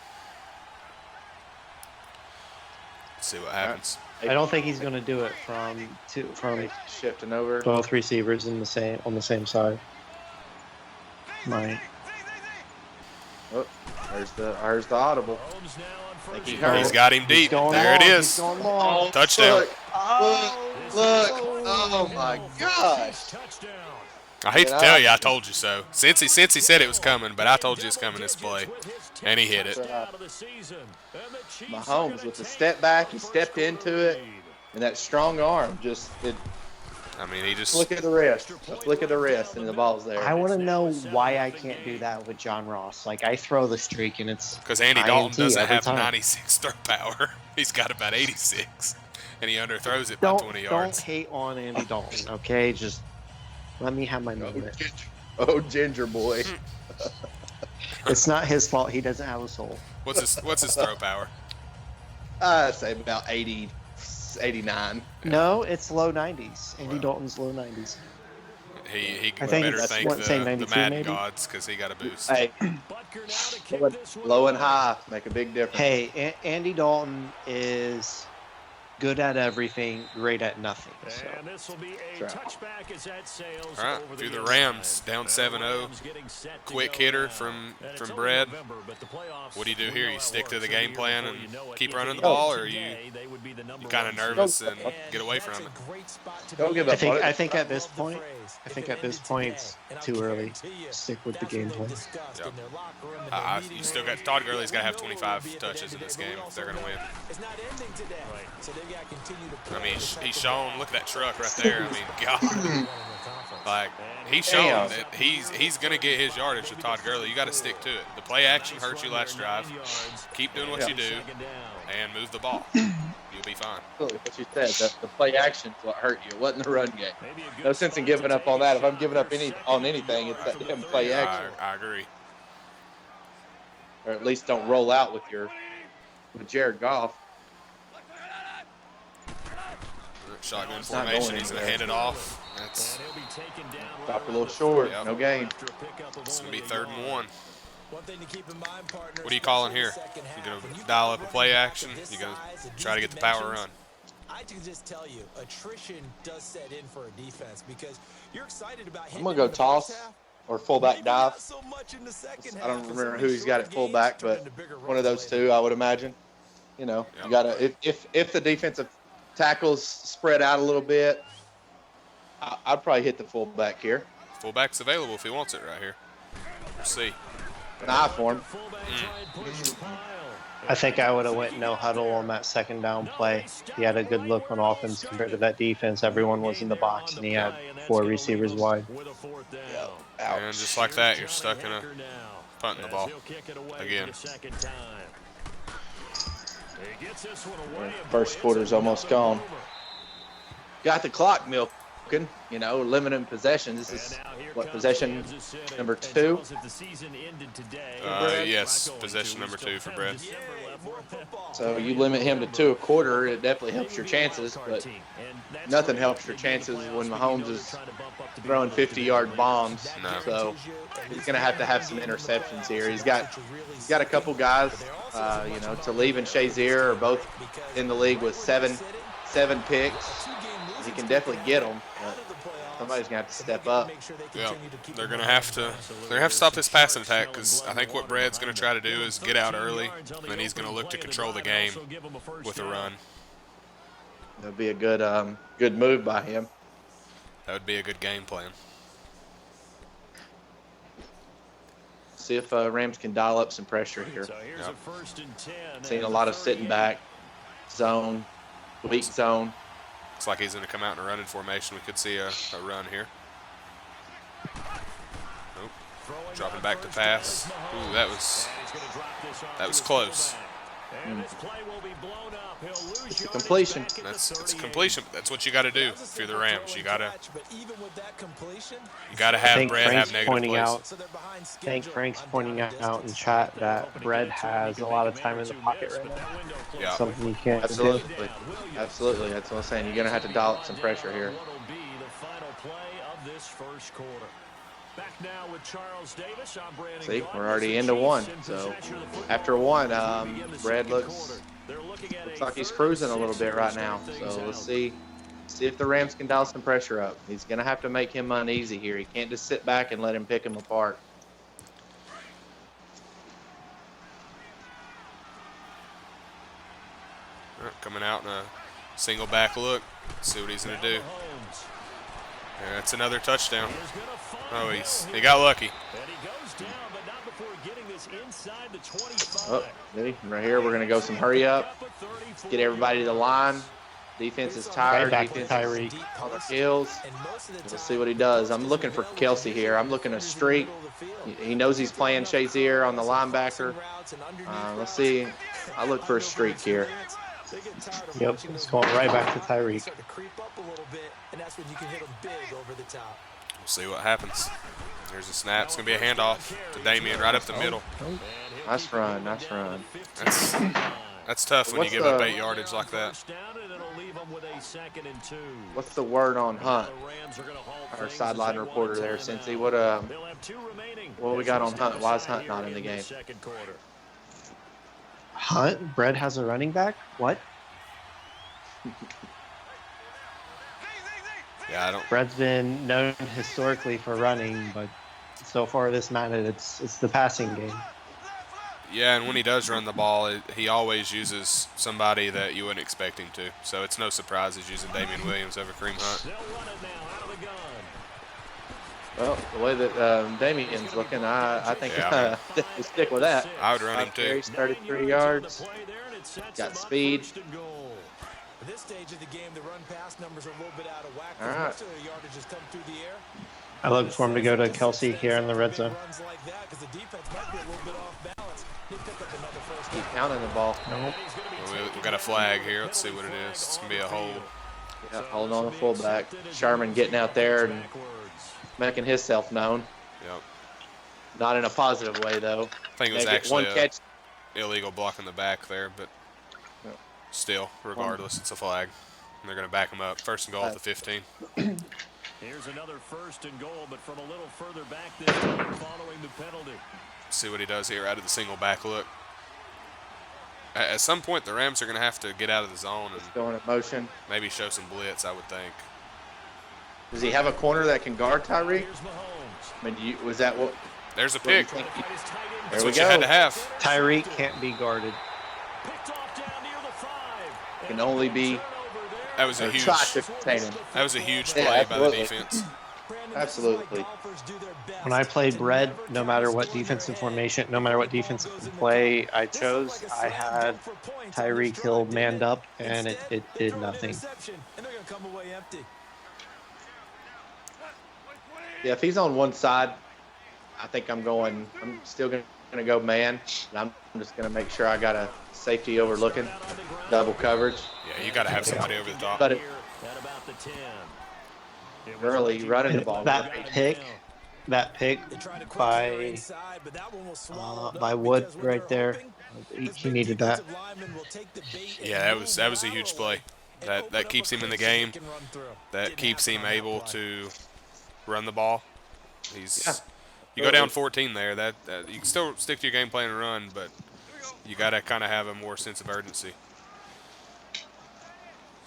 Let's see what happens. I don't think he's going to do it from Shifting over. both receivers on the same side. Might. Oh, there's the audible. Holmes now on first Think he and hurt. He's got him deep. going There it long, is. he's going long. Touchdown. Look. Oh my gosh. touchdown. I hate to tell you, I told you so. Since he said it was coming, but I told you it's coming this play, and he hit it. Mahomes with the step back, he stepped into it, and that strong arm I mean, he just flick of the wrist, a flick of the wrist, and the ball's there. I want to know why I can't do that with John Ross. Like, I throw the streak, and it's because Andy Dalton INT doesn't every have time. 96 throw power. He's got about 86, and he underthrows it by 20 yards. Don't hate on Andy Dalton, okay? Just let me have my moment. Ginger boy. It's not his fault. He doesn't have a soul. What's his throw power? I'd say about 80, 89. No, it's low 90s. Andy Dalton's low 90s. He I think better it's, thank what, say the 92 Madden maybe? gods because he got a boost. Hey, low and high make a big difference. Hey, Andy Dalton is good at everything, great at nothing. So. And this will be a That's right. touchback as that sails All right, over through the inside. Rams, down 7-0. Rams getting set to Quick go hitter now. from And it's only Brad. November, but the playoffs, What do you do we here? know You how stick it to the works. game A plan year and before you know it, keep if running they the hit ball, or are you today, they would be the number kind of one seed. nervous and Don't- get away from it? Don't give up on it. I think at this point, it's too early. Stick with the game plan. Yep. You still got Todd Gurley's got to have 25 touches in this game if they're going to win. It's not ending today. So they've got to continue to I mean, he's shown. Look at that truck right there. I mean, God, like he's shown that he's going to get his yardage with Todd Gurley. You got to stick to it. The play action hurt you last drive. Keep doing what you do and move the ball. You'll be fine. What you said, the play action's what hurt you. It wasn't the run game. No sense in giving up on that. If I'm giving up on anything, it's that damn play action. I agree. Or at least don't roll out with Jared Goff. Shotgun not formation. going He's going to anywhere. hand it off. That's Dropped a little short. Yep. No gain. it's going to be 3rd and 1. One thing to keep in mind, partners, What are you calling here? especially in the You second going half, when to you dial got up a a play quarterback action? this You going size and to try to these get the power dimensions, run? I can just tell you, attrition does set in for a defense because you're excited about hitting I'm gonna him go in the first toss half, or fullback maybe dive. not so much in the second I don't half, and remember some who of he's these got shorter at fullback, gains turn but into bigger one of runs those later. two, I would imagine. You know, Yep. you gotta if the defensive tackles spread out a little bit, I'd probably hit the fullback here. Fullback's available if he wants it right here. We'll see. An eye for him. I think I would have went no huddle on that second down play. He had a good look on offense compared to that defense. Everyone was in the box, and he had 4 receivers wide. And just like that, you're stuck in a punting the ball again. First quarter's almost gone. Got the clock milking, you know, limiting possessions. This is what, possession number 2? Yes, possession number 2 for Brad. So you limit him to 2 a quarter, it definitely helps your chances, but nothing helps your chances when Mahomes is throwing 50-yard bombs. No. So he's going to have some interceptions here. He's got a couple guys, you know, Talib and Shazier are both in the league with seven picks. He can definitely get them, but somebody's going to have to step up. Yeah, they're gonna have to stop this passing attack because I think what Brad's gonna try to do is get out early, and then he's gonna look to control the game with a run. That'd be a good move by him. That would be a good game plan. See if Rams can dial up some pressure here. Yep. Seeing a lot of sitting back, zone, weak zone. Looks like he's gonna come out in a running formation. We could see a run here. Nope. Dropping back to pass. Ooh, that was close. It's a completion. It's completion. That's what you got to do if you're the Rams. You gotta I have think Brad have Frank's negative pointing plays. out. I think Frank's pointing out in chat that Brad has a lot of time in the pocket right now. Yeah. Something you can't do. Absolutely. Absolutely. That's what I'm saying. You're going to have to dial up some pressure here. See, we're already into 1. So after 1, Brad looks like he's cruising a little bit right now. So let's see if the Rams can dial some pressure up. He's going to have to make him uneasy here. He can't just sit back and let him pick him apart. Coming out in a single back look. See what he's going to do. Yeah, that's another touchdown. Oh, he got lucky. And he goes down, but not before getting this inside the 25. Oh, ready? Right here, we're going to go some hurry up. Get everybody to the line. Defense is tired. Right back to Defense Tyreek. is on their heels. We'll see what he does. I'm looking for Kelsey here. I'm looking a streak. He knows he's playing Shazier on the linebacker. Let's see. I look for a streak here. Yep, it's going right back to Tyreek. Start to creep up a little bit, and that's when you can hit them big over the top. We'll see what happens. There's a snap. It's going to be a handoff to Damien right up the middle. Nice run. Nice run. That's tough when you give up 8 yardage like that. What's the word on Hunt? Our sideline reporter there, Cincy. What we got on Hunt? Why is Hunt not in the game? Hunt? Brett has a running back? What? Yeah, I don't. Brett's been known historically for running, but so far this Madden, it's the passing game. Yeah, and when he does run the ball, he always uses somebody that you wouldn't expect him to. So it's no surprise he's using Damian Williams over Kareem Hunt. Well, the way that Damian's looking, I think we'll stick with that. I would run him too. Carries, 33 yards. Got speed. At this stage of the game, the run-pass numbers are a little bit out of whack. All right. Most of the yardage has come through the air. I look for him to go to Kelsey here in the red zone. Runs like that because the defense might be a little bit off balance. He'll pick up another first Keep down. counting the ball. Nope. We got a flag here. Let's see what it is. It's going to be a hold. Yeah, holding on the fullback. Sherman getting out there and making himself known. Yep. Not in a positive way, though. I think it was Make it actually one catch. illegal blocking the back there, but Yep. still, regardless, it's a flag. And they're going to back him up. First and goal at the 15. Here's another first and goal, but from a little further back this time following the penalty. See what he does here out of the single back look. At some point, the Rams are going to have to get out of the zone and Going in motion. maybe show some blitz, I would think. Does he have a corner that can guard Tyreek? I mean, was that what? There's a what do you pick. think? That's There we what you had to go. have. Tyreek can't be guarded. Can only be That was a huge. try to contain him. That was a huge play Yeah, by the absolutely. defense. Absolutely. When I played Brett, no matter what defensive formation, no matter what defensive play I chose, I had Tyreek Hill manned up, and it did nothing. Yeah, if he's on one side, I think I'm still going to go man. And I'm just going to make sure I got a safety overlooking, double coverage. Yeah, you got to have somebody over the top. But early running the ball. That pick by Wood right there, he needed that. Yeah, that was a huge play. That keeps him in the game. That keeps him able to run the ball. You go down 14 there. That you can still stick to your game plan and run, but you got to kind of have a more sense of urgency.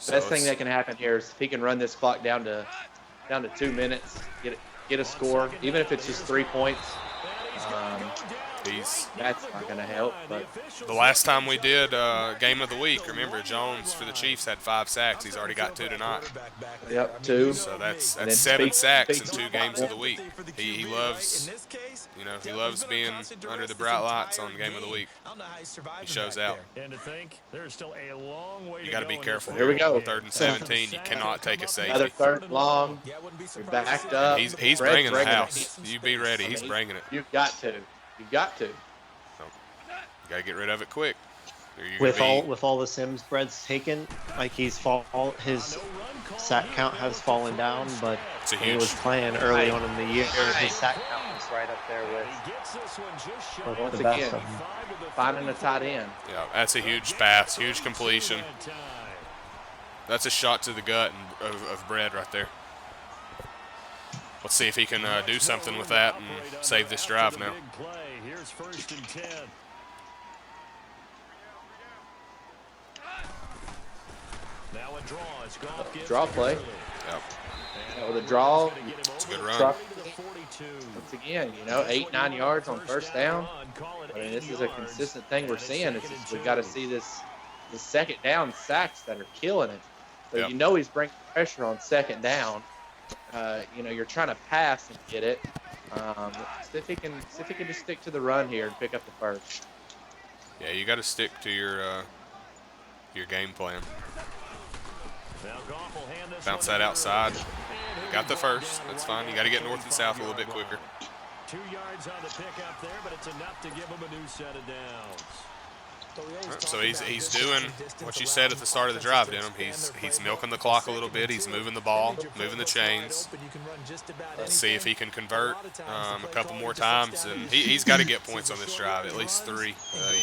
Best thing that can happen here is if he can run this clock down to 2 minutes, get a score, even if it's just 3 points. That's not going to help. But the last time we did game of the week, remember Jones for the Chiefs had 5 sacks. He's already got 2 tonight. Yep, 2. So that's And then 7 sacks in speaks- 2 games of the week. He loves being under the bright lights on game of the week. He shows out. And to think, there's still a long way You got to be careful. Here we go. 3rd and 17. You cannot take a Another safety. 3rd and long. They're backed up. He's Fred's bringing the it. house. You be ready. He's bringing it. You've got to. You've got to. You got to get rid of it quick. Or you're With gonna be- all the Sims Brett's taken, like his sack count has fallen down, but It's a when he huge. was playing early on in the year, his sack count was right up there with Once the best again, of them. finding a tight end. Yeah, that's a huge pass, huge completion. That's a shot to the gut of Brett right there. Let's see if he can do something with that and save this drive now. Here's 1st and 10. Now a draw. It's Goff gives Draw it play. early. Yep. With a draw, It's a good run. truck. The 42. Once again, 8-9 yards on 1st down. I mean, this is a consistent thing we're seeing. It's just we got to see the 2nd down sacks that are killing it. So Yep. he's bringing pressure on 2nd down. you're trying to pass and get it. See if he can just stick to the run here and pick up the first. Yeah, you got to stick to your game plan. Bounce that outside. Got the first. That's fine. You got to get north and south a little bit quicker. 2 yards on the pickup there, but it's enough to give him a new set of downs. So he's doing what you said at the start of the drive, Denim. He's milking the clock a little bit. He's moving the ball, moving the chains. Let's see if he can convert a couple more times. And he's got to get points on this drive, at least 3. You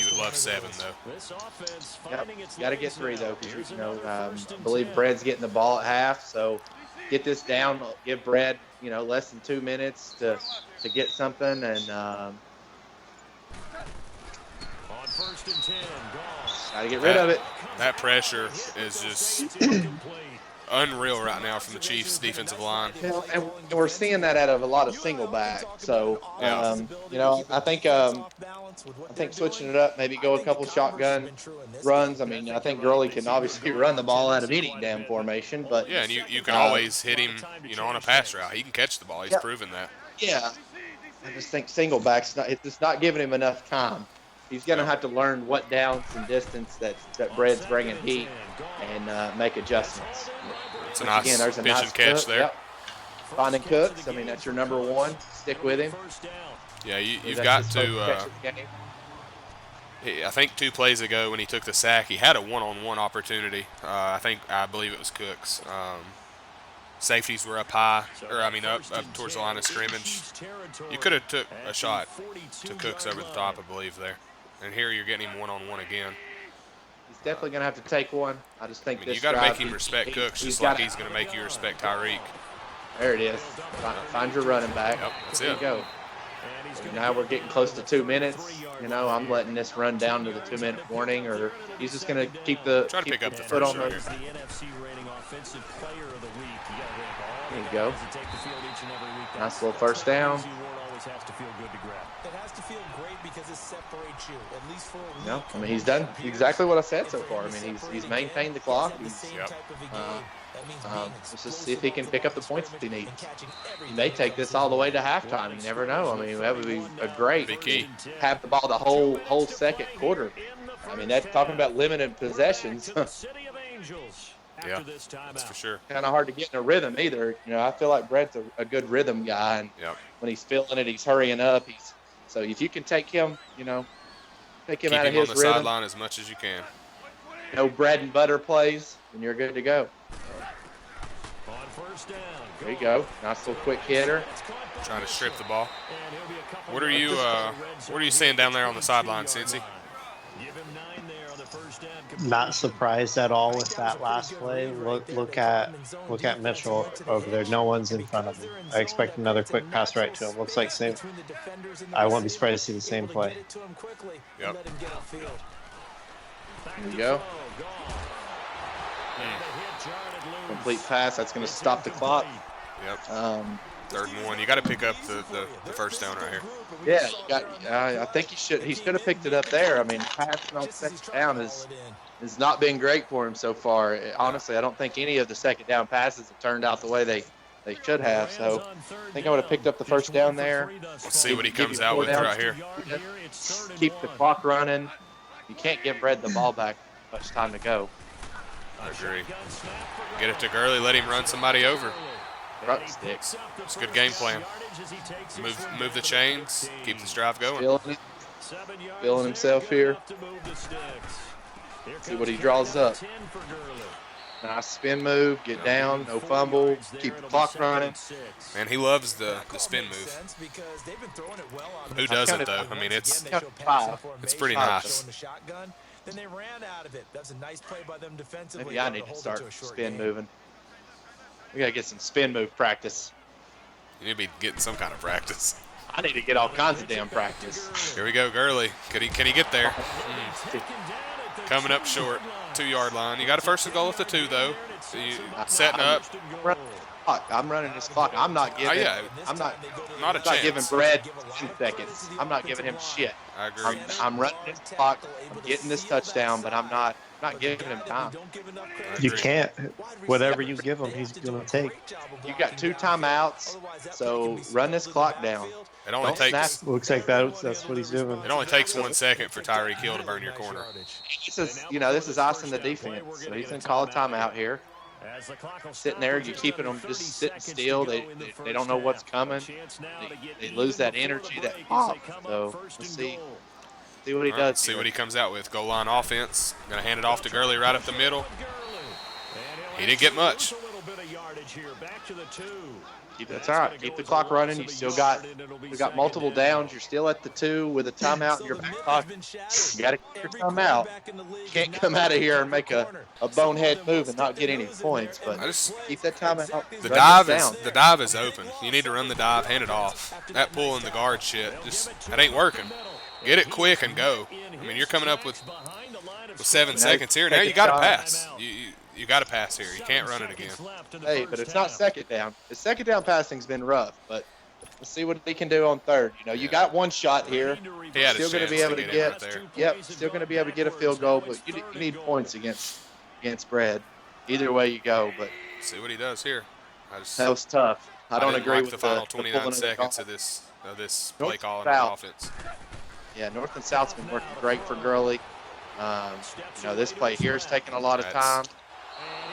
would love 7, though. Yep, got to get 3, though, because, I believe Brad's getting the ball at half. So get this down, give Brad, less than 2 minutes to get something. And First and 10, got to get rid of it. That pressure is just unreal right now from the Chiefs' defensive line. And we're seeing that out of a lot of single back. So, I think switching it up, maybe go a couple shotgun runs. I mean, I think Gurley can obviously run the ball out of any damn formation. But yeah, and you can always hit him, on a pass route. He can catch the ball. He's proven that. Yeah. I just think single back's it's not giving him enough time. He's going to have to learn what downs and distance that Brad's bringing heat and make adjustments. It's a nice pitch and catch there. Yep. Finding Cooks, I mean, that's your number 1. Stick with him. Yeah, you've got to I think 2 plays ago when he took the sack, he had a one-on-one opportunity. I believe it was Cooks. Safeties were up high, up towards the line of scrimmage. You could have took a shot to Cooks over the top, I believe, there. And here you're getting him one-on-one again. He's definitely going to have to take one. I just think you got to make him respect Cooks, just like he's going to make you respect Tyreek. There it is. Find your running back. Yep, that's there it. You go. Now we're getting close to 2 minutes. I'm letting this run down to the 2-minute warning, or he's just going to keep the pick up the foot first on right the. here. There you go. Nice little first down. It has to feel great because it separates you, at least for a week. No, I mean, he's done exactly what I said so far. I mean, he's maintained the clock. Let's just see if he can pick up the points that he needs. He may take this all the way to halftime. You never know. I mean, that would be a great key. Have the ball the whole second quarter. I mean, that's talking about limited possessions. Yeah, that's for sure. Kind of hard to get in a rhythm either. I feel like Brett's a good rhythm guy, and when he's feeling it, he's hurrying up. So if you can take him, take him out of his rhythm. Keep him on the sideline as much as you can. No bread and butter plays, and you're good to go. There you go. Nice little quick hitter. Trying to strip the ball. What are you seeing down there on the sideline, Cincy? Not surprised at all with that last play. Look at Mitchell over there. No one's in front of him. I expect another quick pass right to him. Looks like same. I won't be surprised to see the same play. Yep. There you go. Complete pass. That's going to stop the clock. Yep. 3rd and 1. You got to pick up the first down right here. Yeah, I think he should have picked it up there. I mean, passing on second down has not been great for him so far. Honestly, I don't think any of the second down passes have turned out the way they should have. So I think I would have picked up the first down there. Let's see what he comes out with right here. Keep the clock running. You can't give Brad the ball back. Much time to go. I agree. Get it to Gurley. Let him run somebody over. Front sticks. It's a good game plan. Move the chains. Keep this drive going. Feeling himself here. See what he draws up. Nice spin move. Get down. No fumble. Keep the clock running. Man, he loves the spin move. Who doesn't, though? I mean, it's pretty nice. Then they ran out of it. That's a nice play by them defensively. Maybe I need to start spin moving. We got to get some spin move practice. You need to be getting some kind of practice. I need to get all kinds of damn practice. Here we go, Gurley. Can he get there? Coming up short. 2-yard line. You got a first and goal at the 2, though. So you setting up. I'm running this clock. I'm not giving. I'm not giving Brad 2 seconds. I'm not giving him shit. I agree. I'm running this clock. I'm getting this touchdown, but I'm not not giving him time. You can't. Whatever you give him, he's going to take. You got 2 timeouts, so run this clock down. It only Don't takes Looks like that's what he's doing. it only takes 1 second for Tyreek Hill to burn your corner. This is ice in the defense. So he's gonna call a timeout here. Sitting there, you're keeping them just sitting still. They don't know what's coming. They lose that energy, that pop. So let's see what he does. See what he comes out with. Goal line offense. Gonna hand it off to Gurley right up the middle. He didn't get much. That's all right. Keep the clock running. You still got multiple downs. You're still at the 2 with a timeout in your back pocket. You got to keep your timeout. You can't come out of here and make a bonehead move and not get any points. But keep that timeout. The dive is open. You need to run the dive, hand it off. That pull in the guard shit, that ain't working. Get it quick and go. I mean, you're coming up with 7 seconds here. Now you got to pass. You got to pass here. You can't run it again. Hey, but it's not second down. The second down passing's been rough, but let's see what he can do on third. You got 1 shot here. Still going to be able to get. Still going to be able to get a field goal, but you need points against Brad. Either way you go, but see what he does here. That was tough. I don't agree like with the final the 29 seconds of this play calling on offense. Yeah, North and South's been working great for Gurley. This play here is taking a lot of time.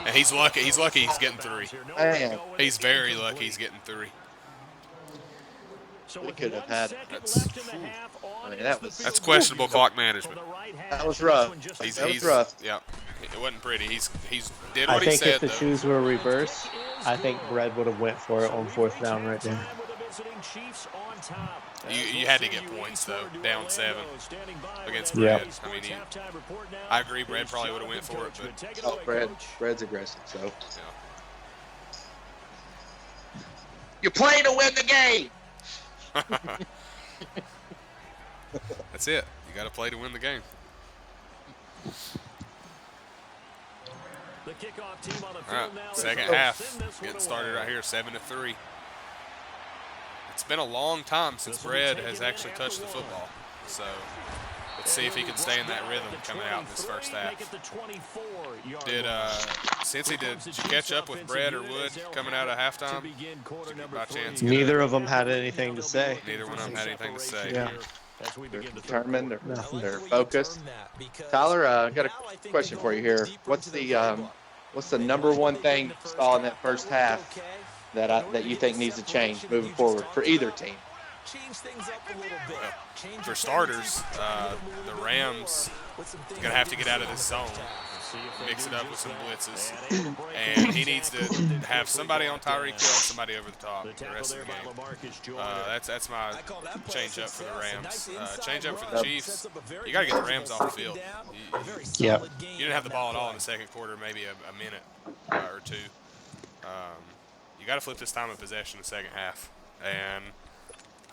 And he's lucky. He's lucky he's getting 3. Man. He's very lucky he's getting 3. We could have had. That's questionable clock management. That was rough. That was rough. Yeah, it wasn't pretty. He's did what he said. I think if the shoes were reversed, I think Brad would have went for it on 4th down right there. You had to get points though, down 7 against Brad. Yep. I mean, I agree. Brad probably would have went for it, but Brad's aggressive. So yeah. you play to win the game. That's it. You got to play to win the game. All right, second half getting started right here, 7-3. It's been a long time since Brad has actually touched the football, so let's see if he can stay in that rhythm coming out in this first half. Did you catch up with Brad or Wood coming out of halftime? By chance? Neither of them had anything to say. Neither one of them had anything to say. Yeah. They're determined. They're focused. Tyler, I got a question for you here. What's the number one thing you saw in that first half that you think needs to change moving forward for either team? For starters, the Rams are going to have to get out of this zone, mix it up with some blitzes, and he needs to have somebody on Tyreek Hill and somebody over the top the rest of the game. That's my change up for the Rams. Change up for the Chiefs. You got to get the Rams off the field. Yeah. You didn't have the ball at all in the second quarter, maybe a minute or 2. You got to flip this time of possession in the second half, and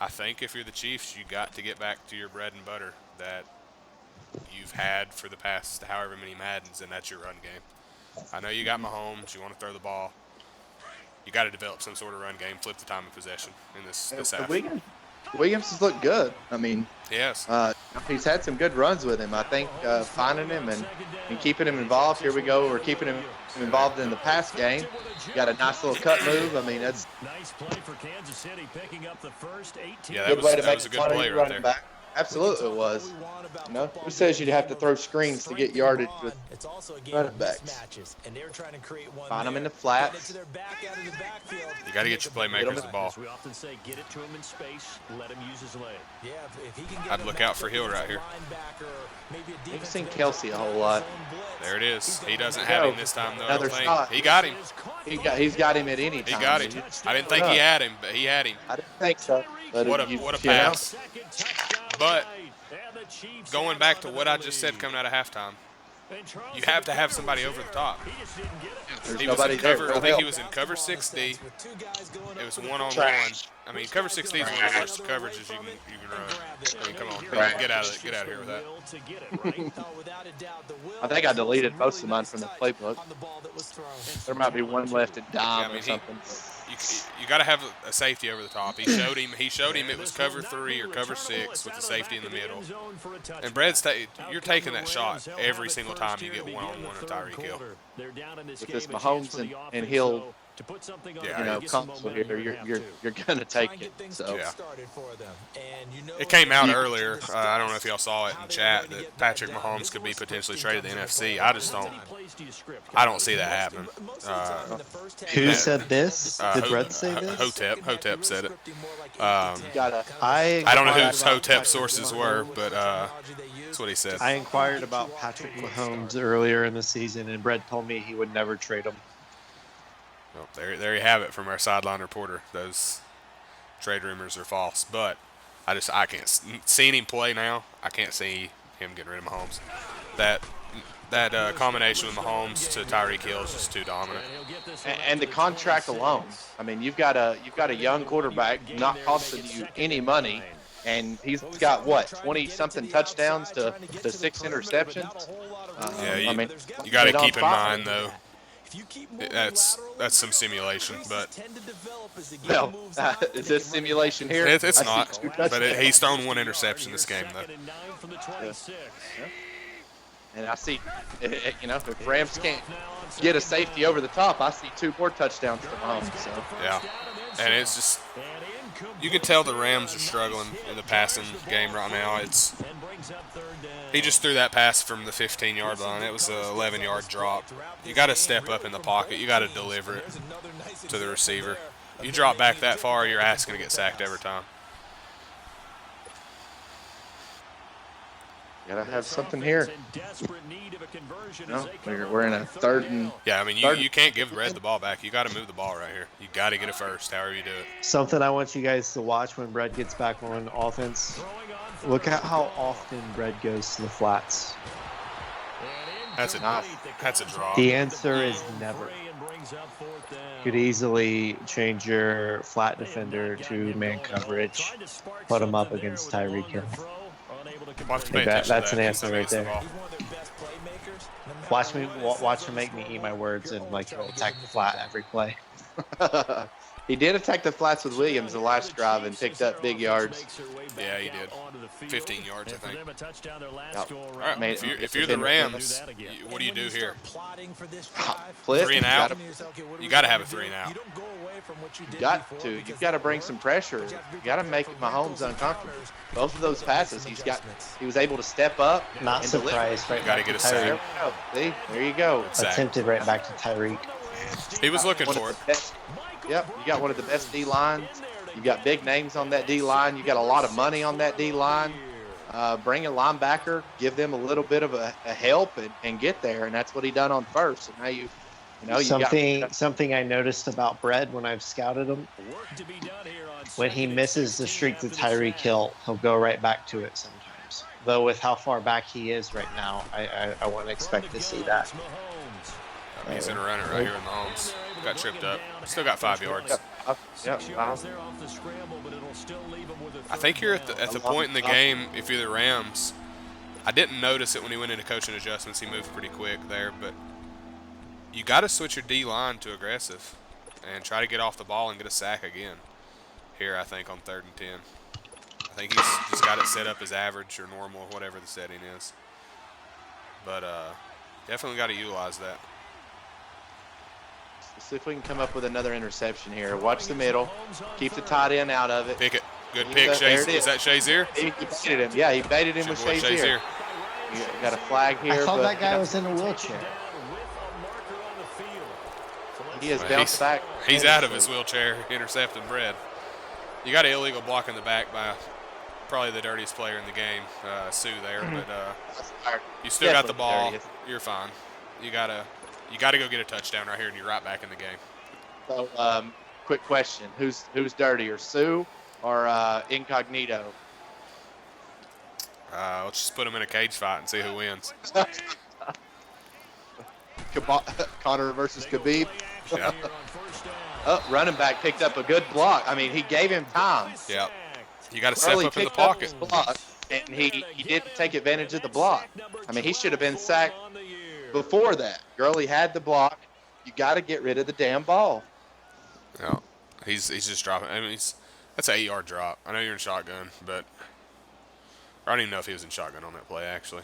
I think if you're the Chiefs, you got to get back to your bread and butter that you've had for the past however many Maddens, and that's your run game. I know you got Mahomes. You want to throw the ball. You got to develop some sort of run game, flip the time of possession in this half. Williams has looked good. I mean, yes. He's had some good runs with him. I think finding him and keeping him involved. Here we go. We're keeping him involved in the pass game. Got a nice little cut move. I mean, that's nice play for Kansas City, picking up the first 18. Yeah, that was a good play right there. Back. Absolutely, it was. Who says you'd have to throw screens to get yardage with running backs? Find them in the flats. You got to get your playmakers the ball. We often say, get it to him in space, let him use his leg. I'd look out for Hill right here. We've seen Kelsey a whole lot. There it is. He doesn't have him this time, though. Another shot. He got him. He's got him at any time. He got him. I didn't think he had him, but he had him. I didn't think so. What a pass. But going back to what I just said coming out of halftime, you have to have somebody over the top. He was in cover. I think he was in cover 6D. It was one-on-one. I mean, cover 6D is one of the worst coverages you can run. I mean, come on, get out of here with that. I think I deleted most of mine from the playbook. There might be one left in dime or something. you got to have a safety over the top. He showed him it was cover 3 or cover 6 with the safety in the middle. And you're taking that shot every single time you get one-on-one with Tyreek Hill. With this Mahomes and Hill, console here, you're gonna take it. So yeah. It came out earlier. I don't know if y'all saw it in chat that Patrick Mahomes could be potentially traded to the NFC. I don't see that happening. Who said this? Did Brett say this? Hotep said it. I don't know whose Hotep sources were, but that's what he said. I inquired about Patrick Mahomes earlier in the season, and Brett told me he would never trade him. Well, there you have it from our sideline reporter. Those trade rumors are false, but I can't seeing him play now. I can't see him getting rid of Mahomes. That combination with Mahomes to Tyreek Hill is just too dominant. And the contract alone. I mean, you've got a young quarterback not costing you any money, and he's got what 20-something touchdowns to 6 interceptions. You got to keep in mind though. That's some simulation, but is this simulation here? It's not. But he's thrown 1 interception this game, though. Yeah. And I see, if Rams can't get a safety over the top, I see 2 more touchdowns to Mahomes. So yeah, and it's just you can tell the Rams are struggling in the passing game right now. He just threw that pass from the 15-yard line. It was an 11-yard drop. You got to step up in the pocket. You got to deliver it to the receiver. You drop back that far, your ass going to get sacked every time. Gotta have something here. No, we're in a 3rd and. Yeah, I mean you can't give Brett the ball back. You got to move the ball right here. You got to get it first, however you do it. Something I want you guys to watch when Brett gets back on offense. Look at how often Brett goes to the flats. That's a draw. The answer is never. Could easily change your flat defender to man coverage, put him up against Tyreek Hill. That's an answer right there. Watch him make me eat my words and attack the flat every play. He did attack the flats with Williams the last drive and picked up big yards. Yeah, he did. 15 yards, I think. Yep. All right, if you're the Rams, what do you do here? Flip. 3 and out. You got to have a 3 and out. You've got to bring some pressure. You got to make Mahomes uncomfortable. Both of those passes, he was able to step up. Not surprised. Right. Got to get a sack. See, there you go. Attempted right back to Tyreek. He was looking for it. Yep, you got one of the best D lines. You got big names on that D line. You got a lot of money on that D line. Bring a linebacker, give them a little bit of a help, and get there. And that's what he done on first. And now something I noticed about Brett when I've scouted him. When he misses the streak to Tyreek Hill, he'll go right back to it sometimes. Though with how far back he is right now, I wouldn't expect to see that. He's in a runner right here in Mahomes. Got tripped up. Still got 5 yards. Yep. I think you're at the point in the game, if you're the Rams, I didn't notice it when he went into coaching adjustments. He moved pretty quick there, but you got to switch your D-line to aggressive and try to get off the ball and get a sack again here, I think, on 3rd and 10. I think he's just got it set up as average or normal, whatever the setting is. But definitely got to utilize that. Let's see if we can come up with another interception here. Watch the middle. Keep the tight end out of it. Pick it. Good pick, Shazier. Is that Shazier? He baited him. Yeah, he baited him with Shazier. You got a flag here. I thought that guy was in a wheelchair. He has bounced back. He's out of his wheelchair, intercepting Brett. You got an illegal block in the back by probably the dirtiest player in the game, Sue there. But you still got the ball. You're fine. You gotta go get a touchdown right here, and you're right back in the game. So, quick question: Who's dirtier, Sue or Incognito? Let's just put them in a cage fight and see who wins. Connor versus Khabib. Yeah. Running back picked up a good block. I mean, he gave him time. Yeah. You got to step up in the pocket. Block, and he didn't take advantage of the block. I mean, he should have been sacked before that. Gurley had the block. You got to get rid of the damn ball. Yeah. He's just dropping. I mean, that's an 8-yard drop. I know you're in shotgun, but I don't even know if he was in shotgun on that play, actually.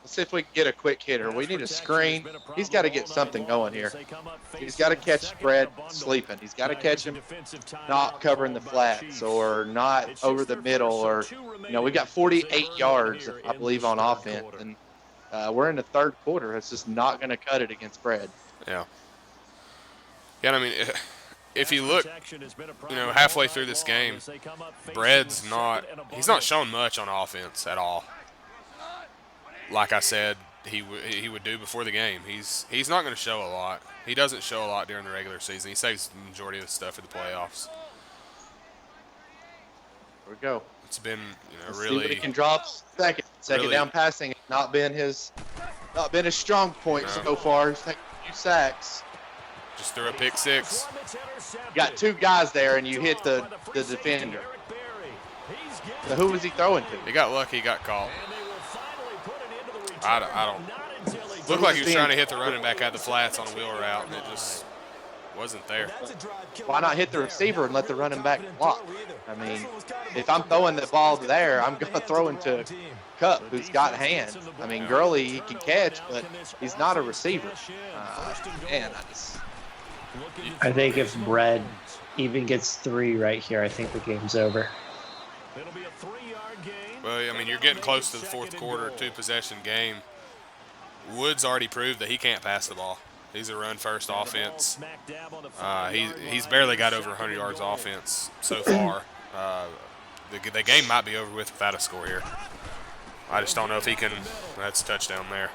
Let's see if we can get a quick hitter. We need a screen. He's got to get something going here. He's got to catch spread sleeping. He's got to catch him not covering the flats or not over the middle. Or, we got 48 yards, I believe, on offense. And we're in the third quarter. It's just not going to cut it against Brad. Yeah. Yeah, I mean, if you look, halfway through this game, he's not shown much on offense at all. Like I said, he would do before the game. He's not going to show a lot. He doesn't show a lot during the regular season. He saves the majority of the stuff for the playoffs. Here we go. It's been, Let's really. See what he can drop second really, down passing. Not been his strong point so far. He's taken a few sacks. Just threw a pick six. You got two guys there, and you hit the defender. So who was he throwing to? He got lucky. He got caught. I don't. Looked like he was trying to hit the running back out the flats on a wheel route, and it just wasn't there. Why not hit the receiver and let the running back block? I mean, if I'm throwing the ball there, I'm going to throw into Cup, who's got hands. I mean, Gurley, he can catch, but he's not a receiver. I think if Brad even gets 3 right here, I think the game's over. Well, I mean, you're getting close to the fourth quarter, 2-possession game. Woods already proved that he can't pass the ball. He's a run-first offense. He's barely got over 100 yards offense so far. The game might be over with without a score here. I just don't know if he can. That's a touchdown there.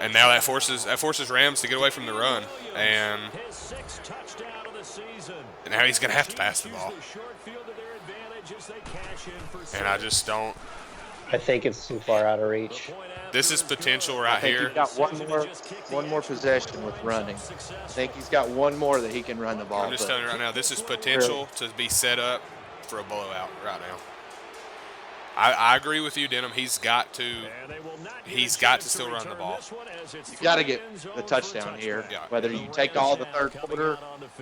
And now that forces Rams to get away from the run, and now he's going to have to pass the ball. And I just don't. I think it's too far out of reach. This is potential right here. He's got one more possession with running. I think he's got one more that he can run the ball. I'm just telling you right now, this is potential to be set up for a blowout right now. I agree with you, Denim. He's got to still run the ball. You got to get the touchdown here. Yeah. Whether you take all the third quarter,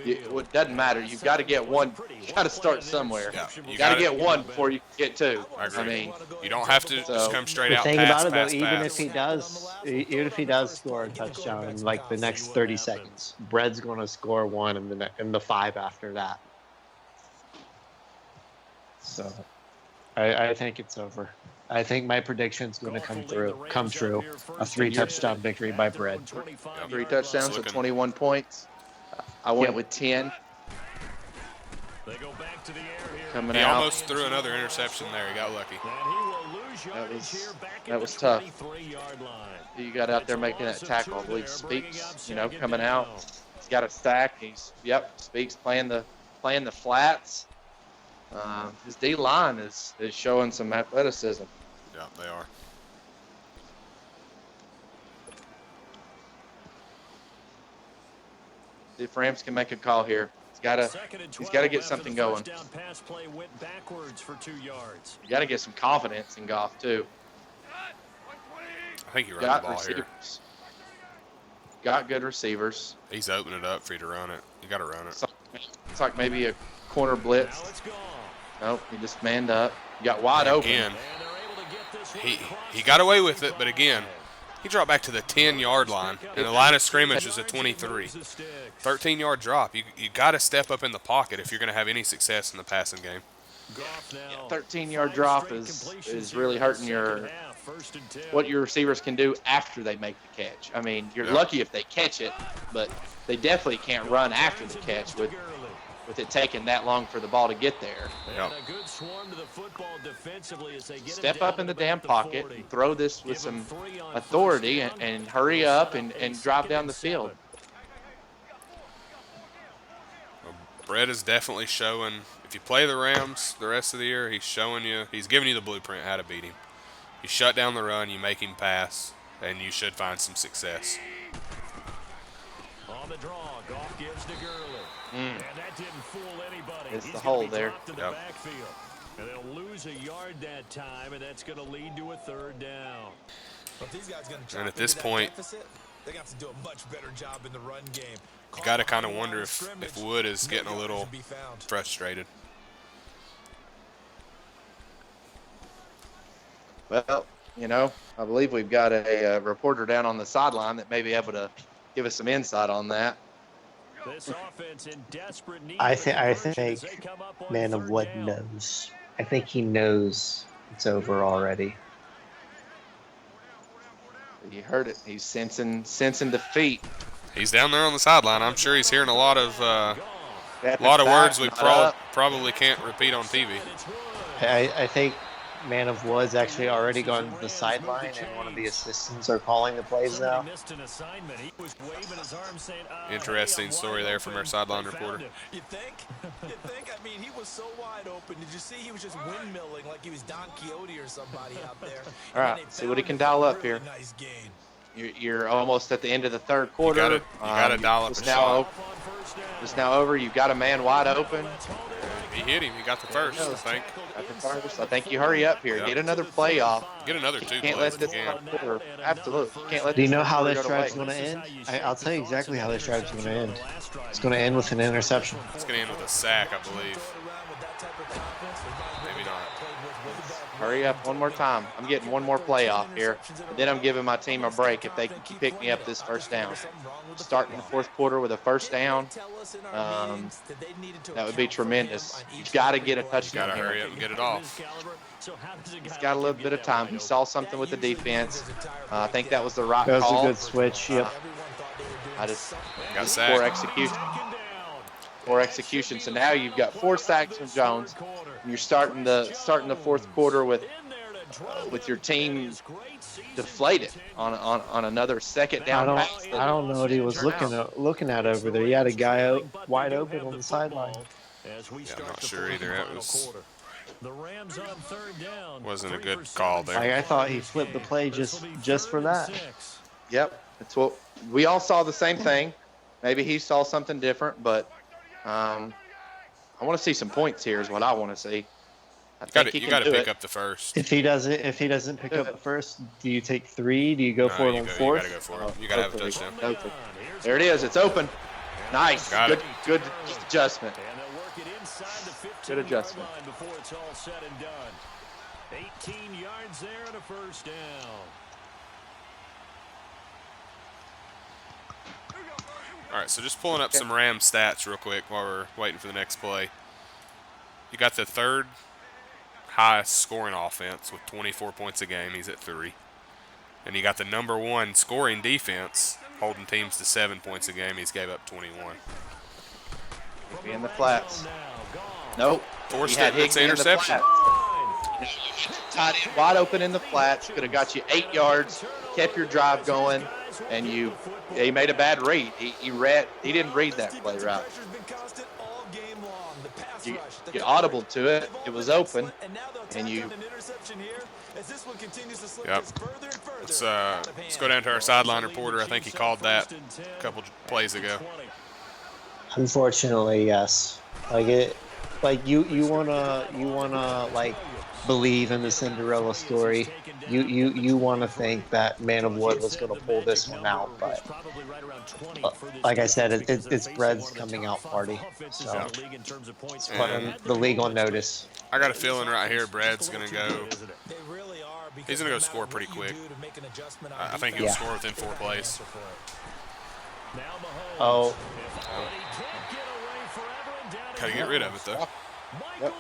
it doesn't matter. You've got to get one. You got to start somewhere. Yeah. You got to get one before you get 2. I agree. I mean, you don't have to just come straight out. The thing about it, though, even if he does score a touchdown in like the next 30 seconds, Brad's going to score 1 in the 5 after that. So. I think it's over. I think my prediction's going to come true. A 3-touchdown victory by Brad. 3 touchdowns, so 21 points. I went with 10. Coming he out. Almost threw another interception there. He got lucky. That was tough. You got out there making that tackle. I believe Speaks, coming out. He's got a stack. Speaks playing the flats. His D-line is showing some athleticism. Yeah, they are. See if Rams can make a call here. He's got to get something going. You got to get some confidence in Goff too. I think you run the ball here. Got good receivers. He's opening it up for you to run it. You got to run it. It's like maybe a corner blitz. Nope, he just manned up. You got wide open. Again, he got away with it, but again, he dropped back to the 10-yard line, and the line of scrimmage was at 23. 13-yard drop. You got to step up in the pocket if you're going to have any success in the passing game. 13-yard drop is really hurting what your receivers can do after they make the catch. I mean, you're lucky if they catch it, but they definitely can't run after the catch with it taking that long for the ball to get there. Yep. Step up in the damn pocket and throw this with some authority and hurry up and drive down the field. Well, Brett is definitely showing, if you play the Rams the rest of the year, he's giving you the blueprint how to beat him. You shut down the run, you make him pass, and you should find some success. On the draw, Goff gives to Gurley. And that didn't fool anybody. It's the hole there. Yep. And they'll lose a yard that time, and that's going to lead to a 3rd down. And at this point, They're going to have to do a much better job in the run game. You got to kind of wonder if Wood is getting a little frustrated. Well, you know, I believe we've got a reporter down on the sideline that may be able to give us some insight on that. This offense in desperate need I of think conversion as they come up on Man of third Wood down. knows. I think he knows it's over already. You heard it. He's sensing defeat. He's down there on the sideline. I'm sure he's hearing a lot of Step words we back, not up. probably can't repeat on TV. I think Man of Wood's actually already gone to the sideline, and one of the assistants are calling the plays now. Missed an assignment. He was waving his arm saying, Interesting story there from our sideline reporter. You think? You think? I mean, he was so wide open. Did you see he was just windmilling like he was Don Quixote or somebody out there? All right, see what he can dial up here. Nice gain. You're almost at the end of the third quarter. You gotta dial up It's a now shot. It's now over. You've got a man wide open. He hit him. He got the first, I think. Got the first. I think you hurry up here. Yep. Get another play off. Get another You two can't plays let if this you can. third quarter. Absolutely. You can't let Do you this know third how quarter this go to drive's waste. going to end? I'll tell you exactly how this drive's going to end. It's going to end with an interception. It's going to end with a sack, I believe. Maybe not. Hurry up one more time. I'm getting one more play off here. And then I'm giving my team a break if they can pick me up this first down. Starting the fourth quarter with a first down, that would be tremendous. You've got to get a touchdown Got to here. hurry up and get it off. He's got a little bit of time. He saw something with the defense. I think that was the right That was call. a good switch. Yep. I just Got poor sacked. execution. Poor execution. So now you've got 4 sacks from Jones. And you're starting the fourth quarter with your team deflated on another second down pass. I don't know what he was looking at over there. He had a guy wide open on the sideline. Yeah, I'm not sure either. It The Rams on third down. wasn't a good call there. I thought he flipped the play just for that. Yep, that's what we all saw. The same thing. Maybe he saw something different, but I want to see some points here. Is what I want to see. You got to pick up the first. If he doesn't pick up the first, do you take 3? Do you go for it on You fourth? got to go for it. You got to have a touchdown. Okay. There it is. It's open. Nice. Got it. Good adjustment. And they'll work it inside the 15 Good adjustment. line before it's all said and done. 18 yards there and a first down. All right, so just pulling up some Ram stats real quick while we're waiting for the next play. You got the third highest scoring offense with 24 points a game. He's at 3. And you got the number 1 scoring defense, holding teams to 7 points a game. He's gave up 21. Be in the flats. Nope. Forced He had it. It's an Higbee in the interception. flats. Tight end wide open in the flats. Could have got you 8 yards. Kept your drive going, and he made a bad read. He didn't read that play right. You get audible to it. It was open, and you. Yep. Let's go down to our sideline reporter. I think he called that a couple plays ago. Unfortunately, yes. You wanna like believe in the Cinderella story. You want to think that Man of Wood was going to pull this one out, but like I said, it's Bread's coming out party, so it's putting the league on notice. I got a feeling right here Brad's going to go. He's going to go score pretty quick. I think he'll score within 4 plays. Oh, Got to get rid of it, though. Yep.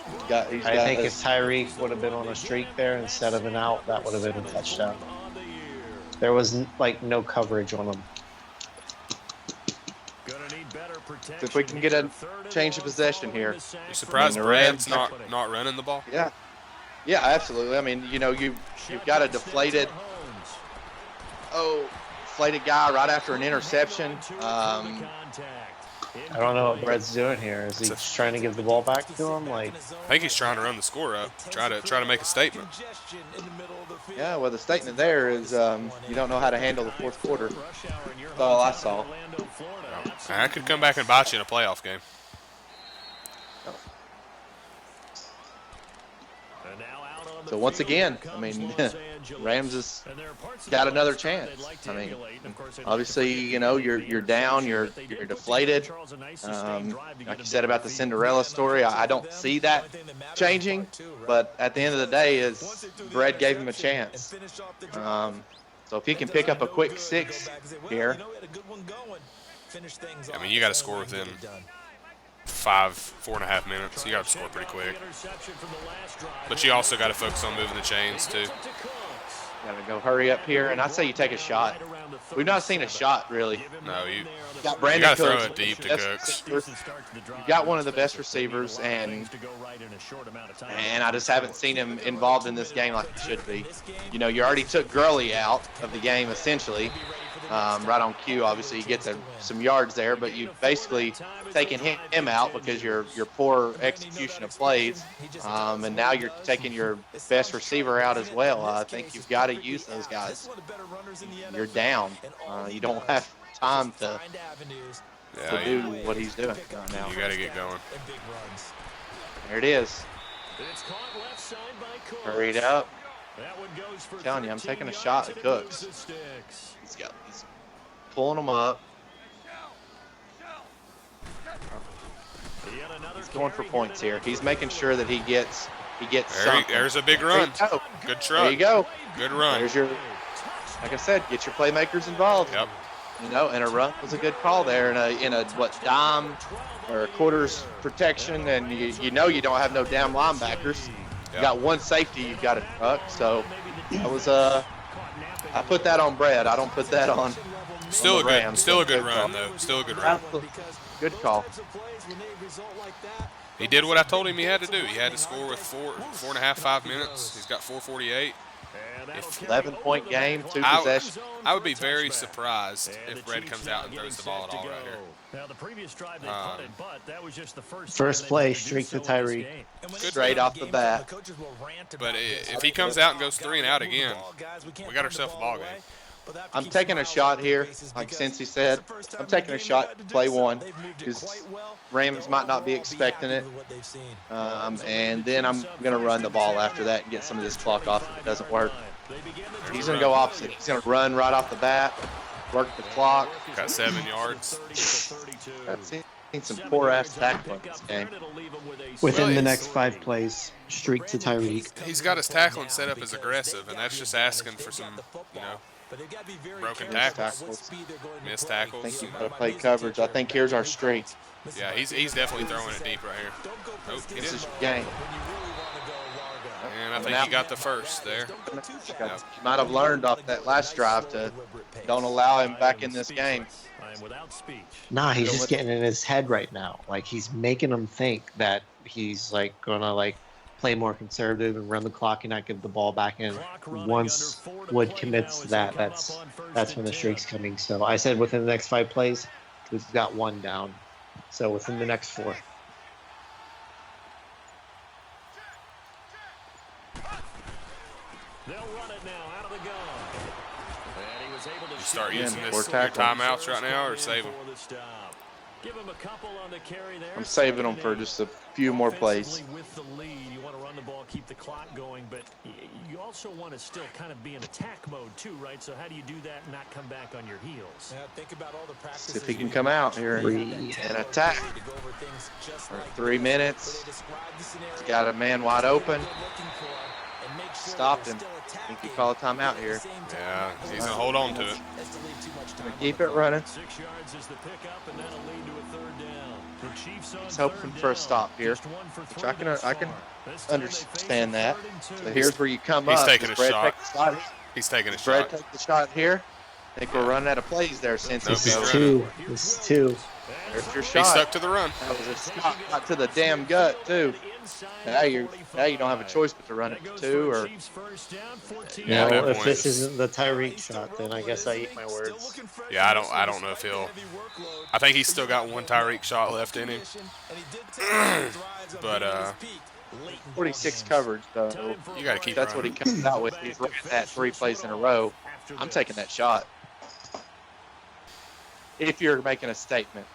I think if Tyreek would have been on a streak there instead of an out, that would have been a touchdown. There was no coverage on him. If we can get a change of possession here. You surprised Brad's not running the ball? Yeah. Yeah, absolutely. I mean, you've got a deflated guy right after an interception. I don't know what Brett's doing here. Is he just trying to give the ball back to him? I think he's trying to run the score up, try to make a statement. Yeah, well, the statement there is you don't know how to handle the fourth quarter. That's all I saw. I could come back and bite you in a playoff game. So once again, I mean, Rams has got another chance. I mean, obviously, you're down, you're deflated. Like you said about the Cinderella story, I don't see that changing. But at the end of the day, is Brett gave him a chance. So if he can pick up a quick 6 here. I mean, you got to score within 4.5 minutes. You got to score pretty quick. But you also got to focus on moving the chains too. Got to go hurry up here, and I say you take a shot. We've not seen a shot really. No, you got Brandon got to throw Cooks, it deep to Cooks. You got one of the best receivers, and I just haven't seen him involved in this game like he should be. You already took Gurley out of the game essentially. Right on cue, obviously you get some yards there, but you basically taking him out because your poor execution of plays, and now you're taking your best receiver out as well. I think you've got to use those guys. You're down. You don't have time to do what he's doing right now. You got to get going. There it is. Hurried up. I'm telling you, I'm taking a shot at Cooks. He's pulling them up. He's going for points here. He's making sure that he gets something. There's a big run. Good try. There you go. Good run. There's your, like I said, get your playmakers involved. Yep. And a run was a good call there in a dime or a quarters protection, and you don't have no damn linebackers. You got one safety you've got to truck, so that was I put that on Brad. I don't put that on. Still on a good run though. Still a good run. Good call. He did what I told him he had to do. He had to score with 4.5, 5 minutes. He's got 4:48. 11-point game, 2 possessions. I would be very surprised if Brad comes out and throws the ball at all right here. Now the previous drive they punted, but that was just the first play, streak to Tyreek. Straight off the bat. But if he comes out and goes 3 and out again, we got ourselves a ball game. I'm taking a shot here, like Cincy said. I'm taking a shot to play one because Rams might not be expecting it. And then I'm going to run the ball after that and get some of this clock off if it doesn't work. He's going to go opposite. He's going to run right off the bat, work the clock. Got 7 yards. I've seen some poor-ass tackling in this game. Within the next 5 plays, streak to Tyreek. He's got his tackling set up as aggressive, and that's just asking for some, broken tackles, missed tackles. I think you've got to play coverage. I think here's our streak. Yeah, he's definitely throwing it deep right here. Nope, he This is didn't. your game. And I think he got the first there. You might have learned off that last drive to don't allow him back in this game. Nah, he's just getting in his head right now. Like, he's making him think that he's, going to, play more conservative and run the clock and not give the ball back in. Once Wood commits to that, that's when the streak's coming. So I said within the next 5 plays, we've got 1 down. So within the next 4. They'll run it now out of the gun. And he was able to You start Yeah, using poor your tackle. timeouts right now or save them? Give him a couple on the carry there. I'm saving them for just a few more plays. Offensively with the lead, you want to run the ball, keep the clock going, but you also want to still kind of be in attack mode too, right? So how do you do that and not come back on your heels? Think about all the practices. See if he can come out here and attack. For 3 minutes. He's got a man wide open. Stopped him. I think he called a timeout here. Yeah, he's going to hold on to it. Keep it running. 6 yards is the pickup, and that'll lead to a 3rd down. The Chiefs on He's hoping 3rd for a down, stop here, just 1 for which 3 I can understand that. So here's where you come He's up. taking a Does Brad shot. take the shot? He's taking a Brad shot. take the shot here. I think we're running out of plays there since Nope, he's he's This running. is 2. This is 2. There's your He shot. stuck to the run. That was a shot to the damn gut too. Now you don't have a choice but to run it to 2 or Yeah, at Well, that if point. this isn't the Tyreek shot, then I guess I eat my words. Yeah, I don't know if he'll. I think he's still got 1 Tyreek shot left in him. But 46 coverage though. you got to keep That's what running. he comes out with. He's running that 3 plays in a row. I'm taking that shot. If you're making a statement.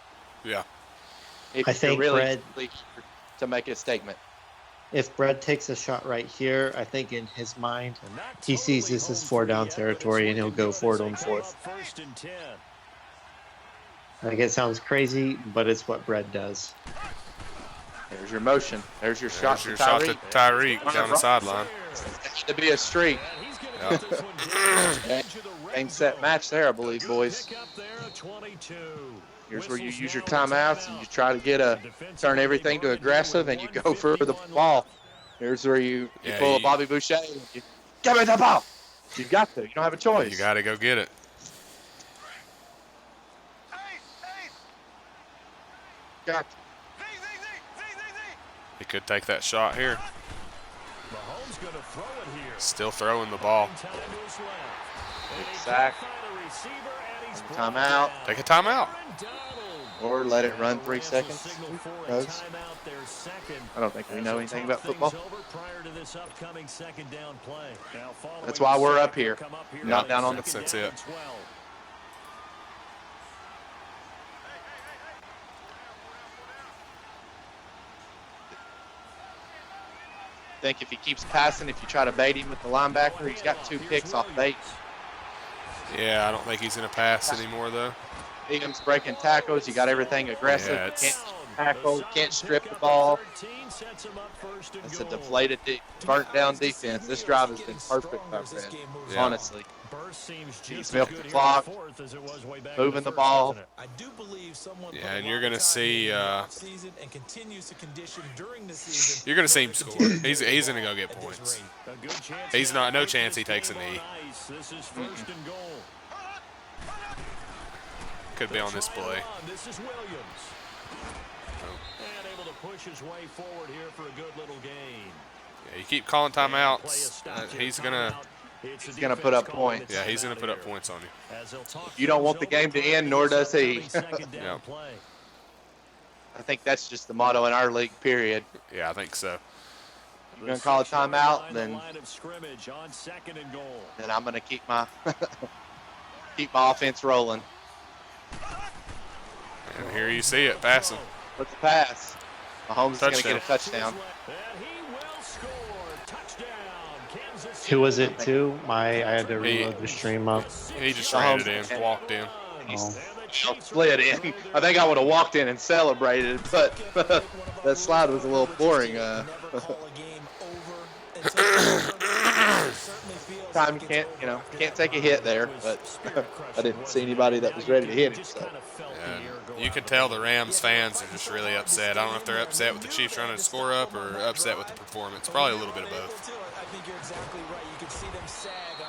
Yeah. If I you're think really Brad- to make a statement. if Brett takes a shot right here, I think in his mind, he sees this as 4-down territory and he'll go for it on 4th. Like, it sounds crazy, but it's what Brett does. There's your motion. There's your shot to There's your shot to Tyreek. Tyreek down the sideline. It's to be a streak. Game, set, match there, I believe, boys. Here's where you use your timeouts and you try to turn everything to aggressive and you go for the ball. Here's where you pull a Bobby Boucher and you give me the ball. You've got to. You don't have a choice. You got to go get it. Got to. He could take that shot here. Still throwing the ball. Sack. Timeout. Take a timeout. Or let it run 3 seconds. Goes. I don't think we know anything about football. That's why we're up here. Not down on the field. That's it. I think if he keeps passing, if you try to bait him with the linebacker, he's got 2 picks off bait. Yeah, I don't think he's going to pass anymore, though. Egan's breaking tackles. You got everything aggressive. Yeah, you can't tackle, can't strip the ball. It's a deflated, burnt down defense. This drive has been perfect by Red, honestly. He's milked the clock, moving the ball. Yeah, and you're going to see you're going to see him score. He's going to go get points. He's not no chance he takes a knee. Could be on this play. Yeah, you keep calling timeouts. He's gonna put up points. Yeah, he's gonna put up points on you. You don't want the game to end, nor does he. Yeah. I think that's just the motto in our league, period. Yeah, I think so. You're gonna call a timeout, then I'm gonna keep my offense rolling. And here you see it, passing. What's the pass? Mahomes is going to get a touchdown. Who was it to? I had to reload the stream up. He just ran it in, walked in. Slid in. I think I would have walked in and celebrated, but that slide was a little boring. Time can't take a hit there, but I didn't see anybody that was ready to hit him. So. And you can tell the Rams fans are just really upset. I don't know if they're upset with the Chiefs trying to score up or upset with the performance. Probably a little bit of both.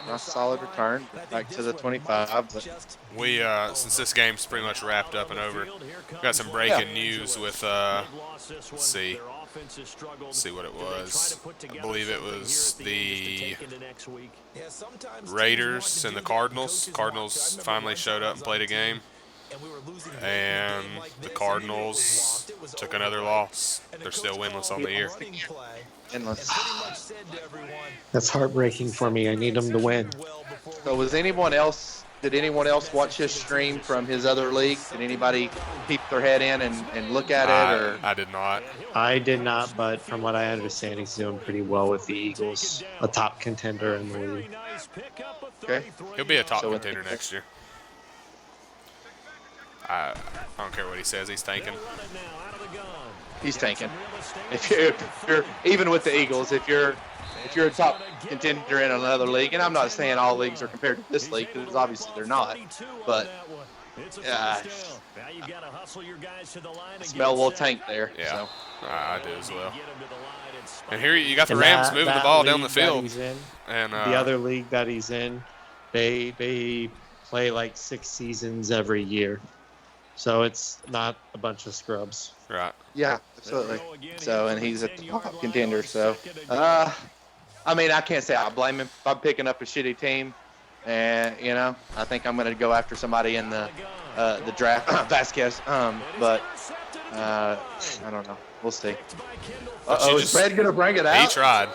Nice solid return back to the 25. But we since this game's pretty much wrapped up and over, got some breaking news with let's see what it was. I believe it was the Raiders and the Cardinals. Cardinals finally showed up and played a game. And the Cardinals took another loss. They're still winless on the year. That's heartbreaking for me. I need them to win. So did anyone else watch his stream from his other league? Did anybody peep their head in and look at it? Or I did not. I did not, but from what I understand, he's doing pretty well with the Eagles, a top contender in the league. Okay. He'll be a top contender next year. I don't care what he says. He's tanking. He's tanking. If you're even with the Eagles, if you're a top contender in another league, and I'm not saying all leagues are compared to this league because obviously they're not, but I smell a little tank there. Yeah, so. I do as well. And here you got the Rams moving the ball down the field. And the other league that he's in, they play like 6 seasons every year. So it's not a bunch of scrubs. Right. Yeah, absolutely. So, and he's a top contender. So, I mean, I can't say I blame him. If I'm picking up a shitty team, and I think I'm going to go after somebody in the draft, Vasquez. But I don't know. We'll see. Is Fred going to bring it out? He tried.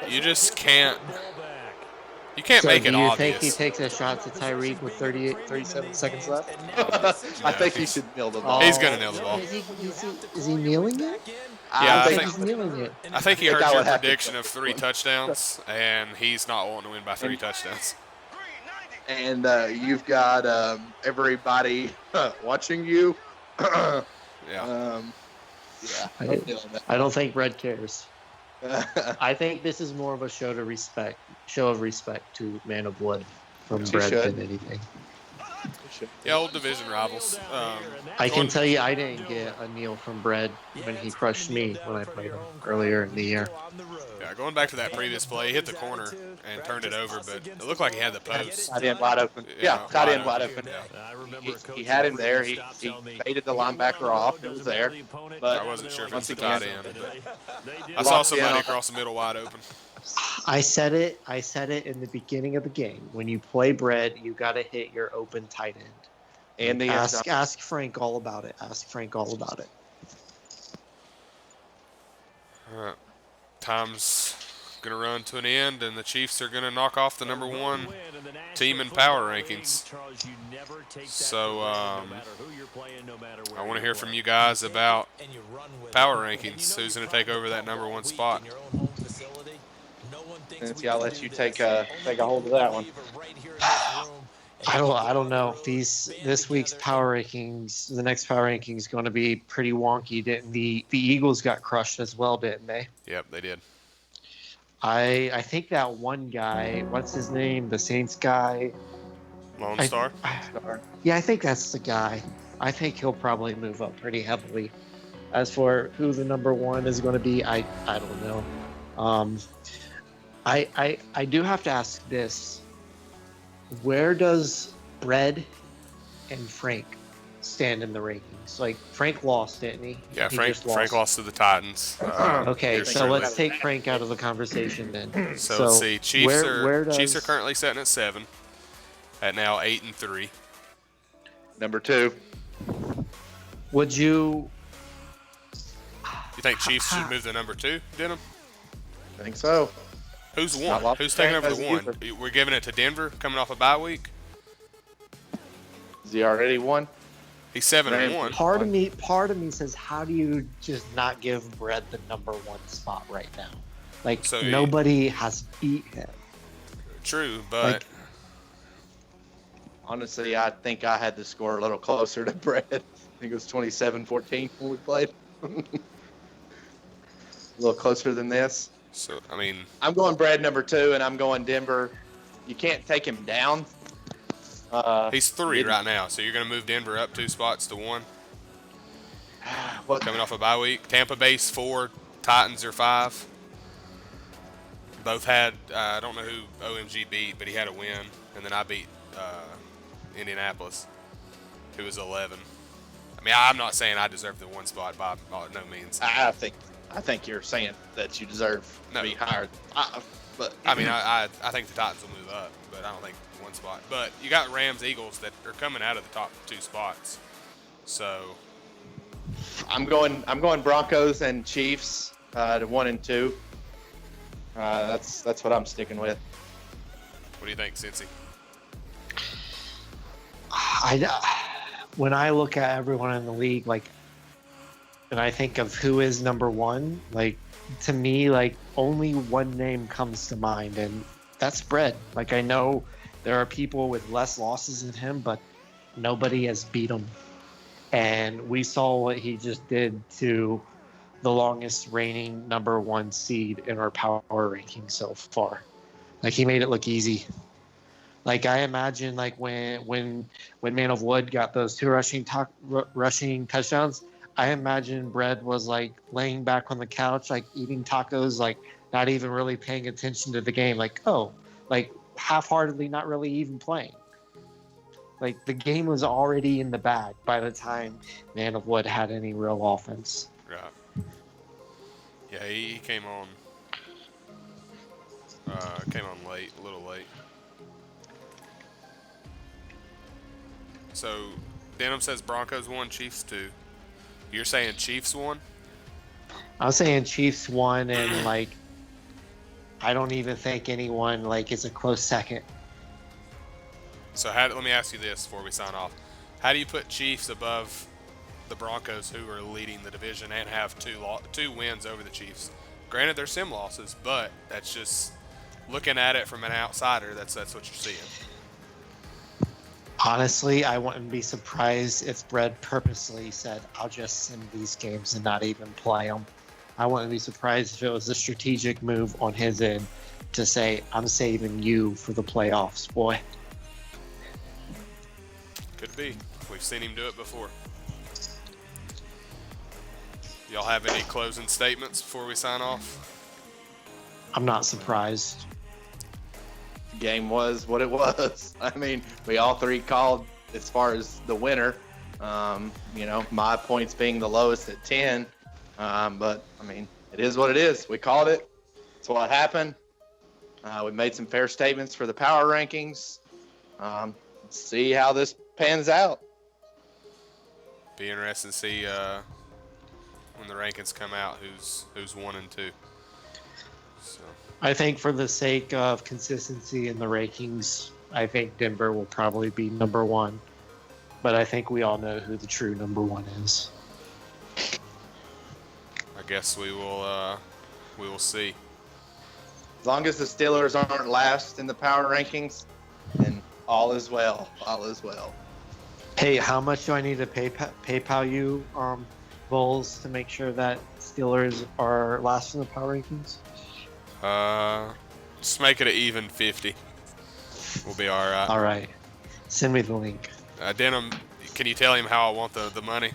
You just can't. You can't So make do it you obvious. think he takes a shot to Tyreek with 37 seconds left? I think he should nail the ball. He's gonna nail the ball. Is he kneeling it? Yeah, I I think think he's kneeling it. I think he I think heard I your would have to prediction go of with 3 one. touchdowns, and he's not wanting to win by 3 touchdowns. And you've got everybody watching you. Yeah. Yeah, I'm feeling that. I don't think Red cares. one. I think this is more of a show of respect to Man of Wood from Which he Brett should. than anything. Yeah, old division rivals. I can tell you, I didn't get a kneel from Brett when he crushed me when I played him earlier in the year. Yeah, going back to that previous play, he hit the corner and turned it over, but it looked like he had the post. Tight end wide open. Yeah, tight end wide open. Yeah. He had him there. He faded the linebacker off. It was there. But I wasn't sure if it was once the again, tight end, but I saw Locked somebody in. across the middle wide open. I said it in the beginning of the game. When you play Brett, you got to hit your open tight end. and the end zone. Ask Frank all about it. Ask Frank all about it. All right. Time's going to run to an end, and the Chiefs are going to knock off the number 1 team in power rankings. So I want to hear from you guys about power rankings. Who's going to take over that number 1 spot? Nancy, I'll let you take a hold of that one. I don't know. This week's power rankings, the next power ranking is going to be pretty wonky. Didn't the Eagles got crushed as well, didn't they? Yep, they did. I think that one guy, what's his name, the Saints guy. Lone Star? Yeah, I think that's the guy. I think he'll probably move up pretty heavily. As for who the number 1 is going to be, I don't know. I do have to ask this. Where does Brett and Frank stand in the rankings? Like, Frank lost, didn't he? Yeah, He Frank just lost. Frank lost to the Titans. Okay, here so shortly. let's take Frank out of the conversation then. So let's see. Chiefs where Chiefs are does- currently sitting at 7, at now 8-3. Number 2. Would you? You think Chiefs should move to number 2, Denim? I think so. Who's Not 1? lost Who's taking over as the either. 1? We're giving it to Denver, coming off a bye week. Is he already won? He's 7-1. Part of me says, how do you just not give Brett the number 1 spot right now? Like, So nobody has beat him. True, but Like- Honestly, I think I had the score a little closer to Brett. I think it was 27-14 when we played. A little closer than this. so I mean, I'm going Brett number 2, and I'm going Denver. You can't take him down. he's 3 right now, so you're going to move Denver up 2 spots to 1, What, coming off a bye week. Tampa Bay's 4, Titans are 5. Both had I don't know who OMG beat, but he had a win, and then I beat Indianapolis, who was 11. I mean, I'm not saying I deserve the 1 spot by no means. I think you're saying that you deserve No. to be higher. But I mean, I think the Titans will move up, but I don't think 1 spot. But you got Rams, Eagles that are coming out of the top 2 spots. So I'm going Broncos and Chiefs to 1 and 2. That's what I'm sticking with. what do you think, Cincy? When I look at everyone in the league, like, and I think of who is number 1, like, to me, like, only one name comes to mind, and that's Brett. Like, I know there are people with less losses than him, but nobody has beat him. And we saw what he just did to the longest reigning number 1 seed in our power ranking so far. Like, he made it look easy. Like, I imagine, like, when Man of Wood got those 2 rushing touchdowns, I imagine Brett was, like, laying back on the couch, like, eating tacos, like, not even really paying attention to the game. Like, half-heartedly not really even playing. Like, the game was already in the bag by the time Man of Wood had any real offense. Right. Yeah, he came on late, a little late. So, Denim says Broncos 1, Chiefs 2. You're saying Chiefs 1? I was saying Chiefs won, and, like, I don't even think anyone is a close second. So let me ask you this before we sign off. How do you put Chiefs above the Broncos, who are leading the division and have two wins over the Chiefs? Granted, they're sim losses, but that's just looking at it from an outsider. That's what you're seeing. Honestly, I wouldn't be surprised if Brett purposely said, I'll just sim these games and not even play them. I wouldn't be surprised if it was a strategic move on his end to say, I'm saving you for the playoffs, boy. Could be. We've seen him do it before. Y'all have any closing statements before we sign off? I'm not surprised. Game was what it was. I mean, we all three called as far as the winner. My points being the lowest at 10. But I mean, it is what it is. We called it. It's what happened. We made some fair statements for the power rankings. Let's see how this pans out. Be interesting to see when the rankings come out who's 1 and 2. So. I think for the sake of consistency in the rankings, I think Denver will probably be number 1. But I think we all know who the true number 1 is. I guess we will see. As long as the Steelers aren't last in the power rankings, then all is well. All is well. Hey, how much do I need to PayPal you, Vols, to make sure that Steelers are last in the power rankings? Just make it an even 50. We'll be all right. All right. Send me the link. Denim, can you tell him how I want the money?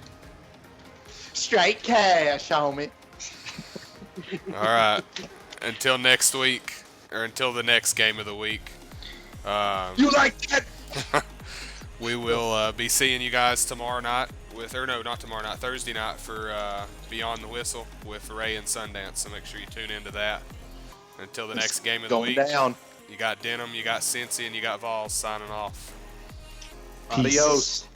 Straight cash, homie. All right. Until next week, or until the next game of the week. You like that? We will be seeing you guys tomorrow night not tomorrow night, Thursday night for Beyond the Whistle with Ray and Sundance. So make sure you tune into that. Until the next game of the week. Down. You got Denim, you got Cincy, and you got Vols signing off. Adios.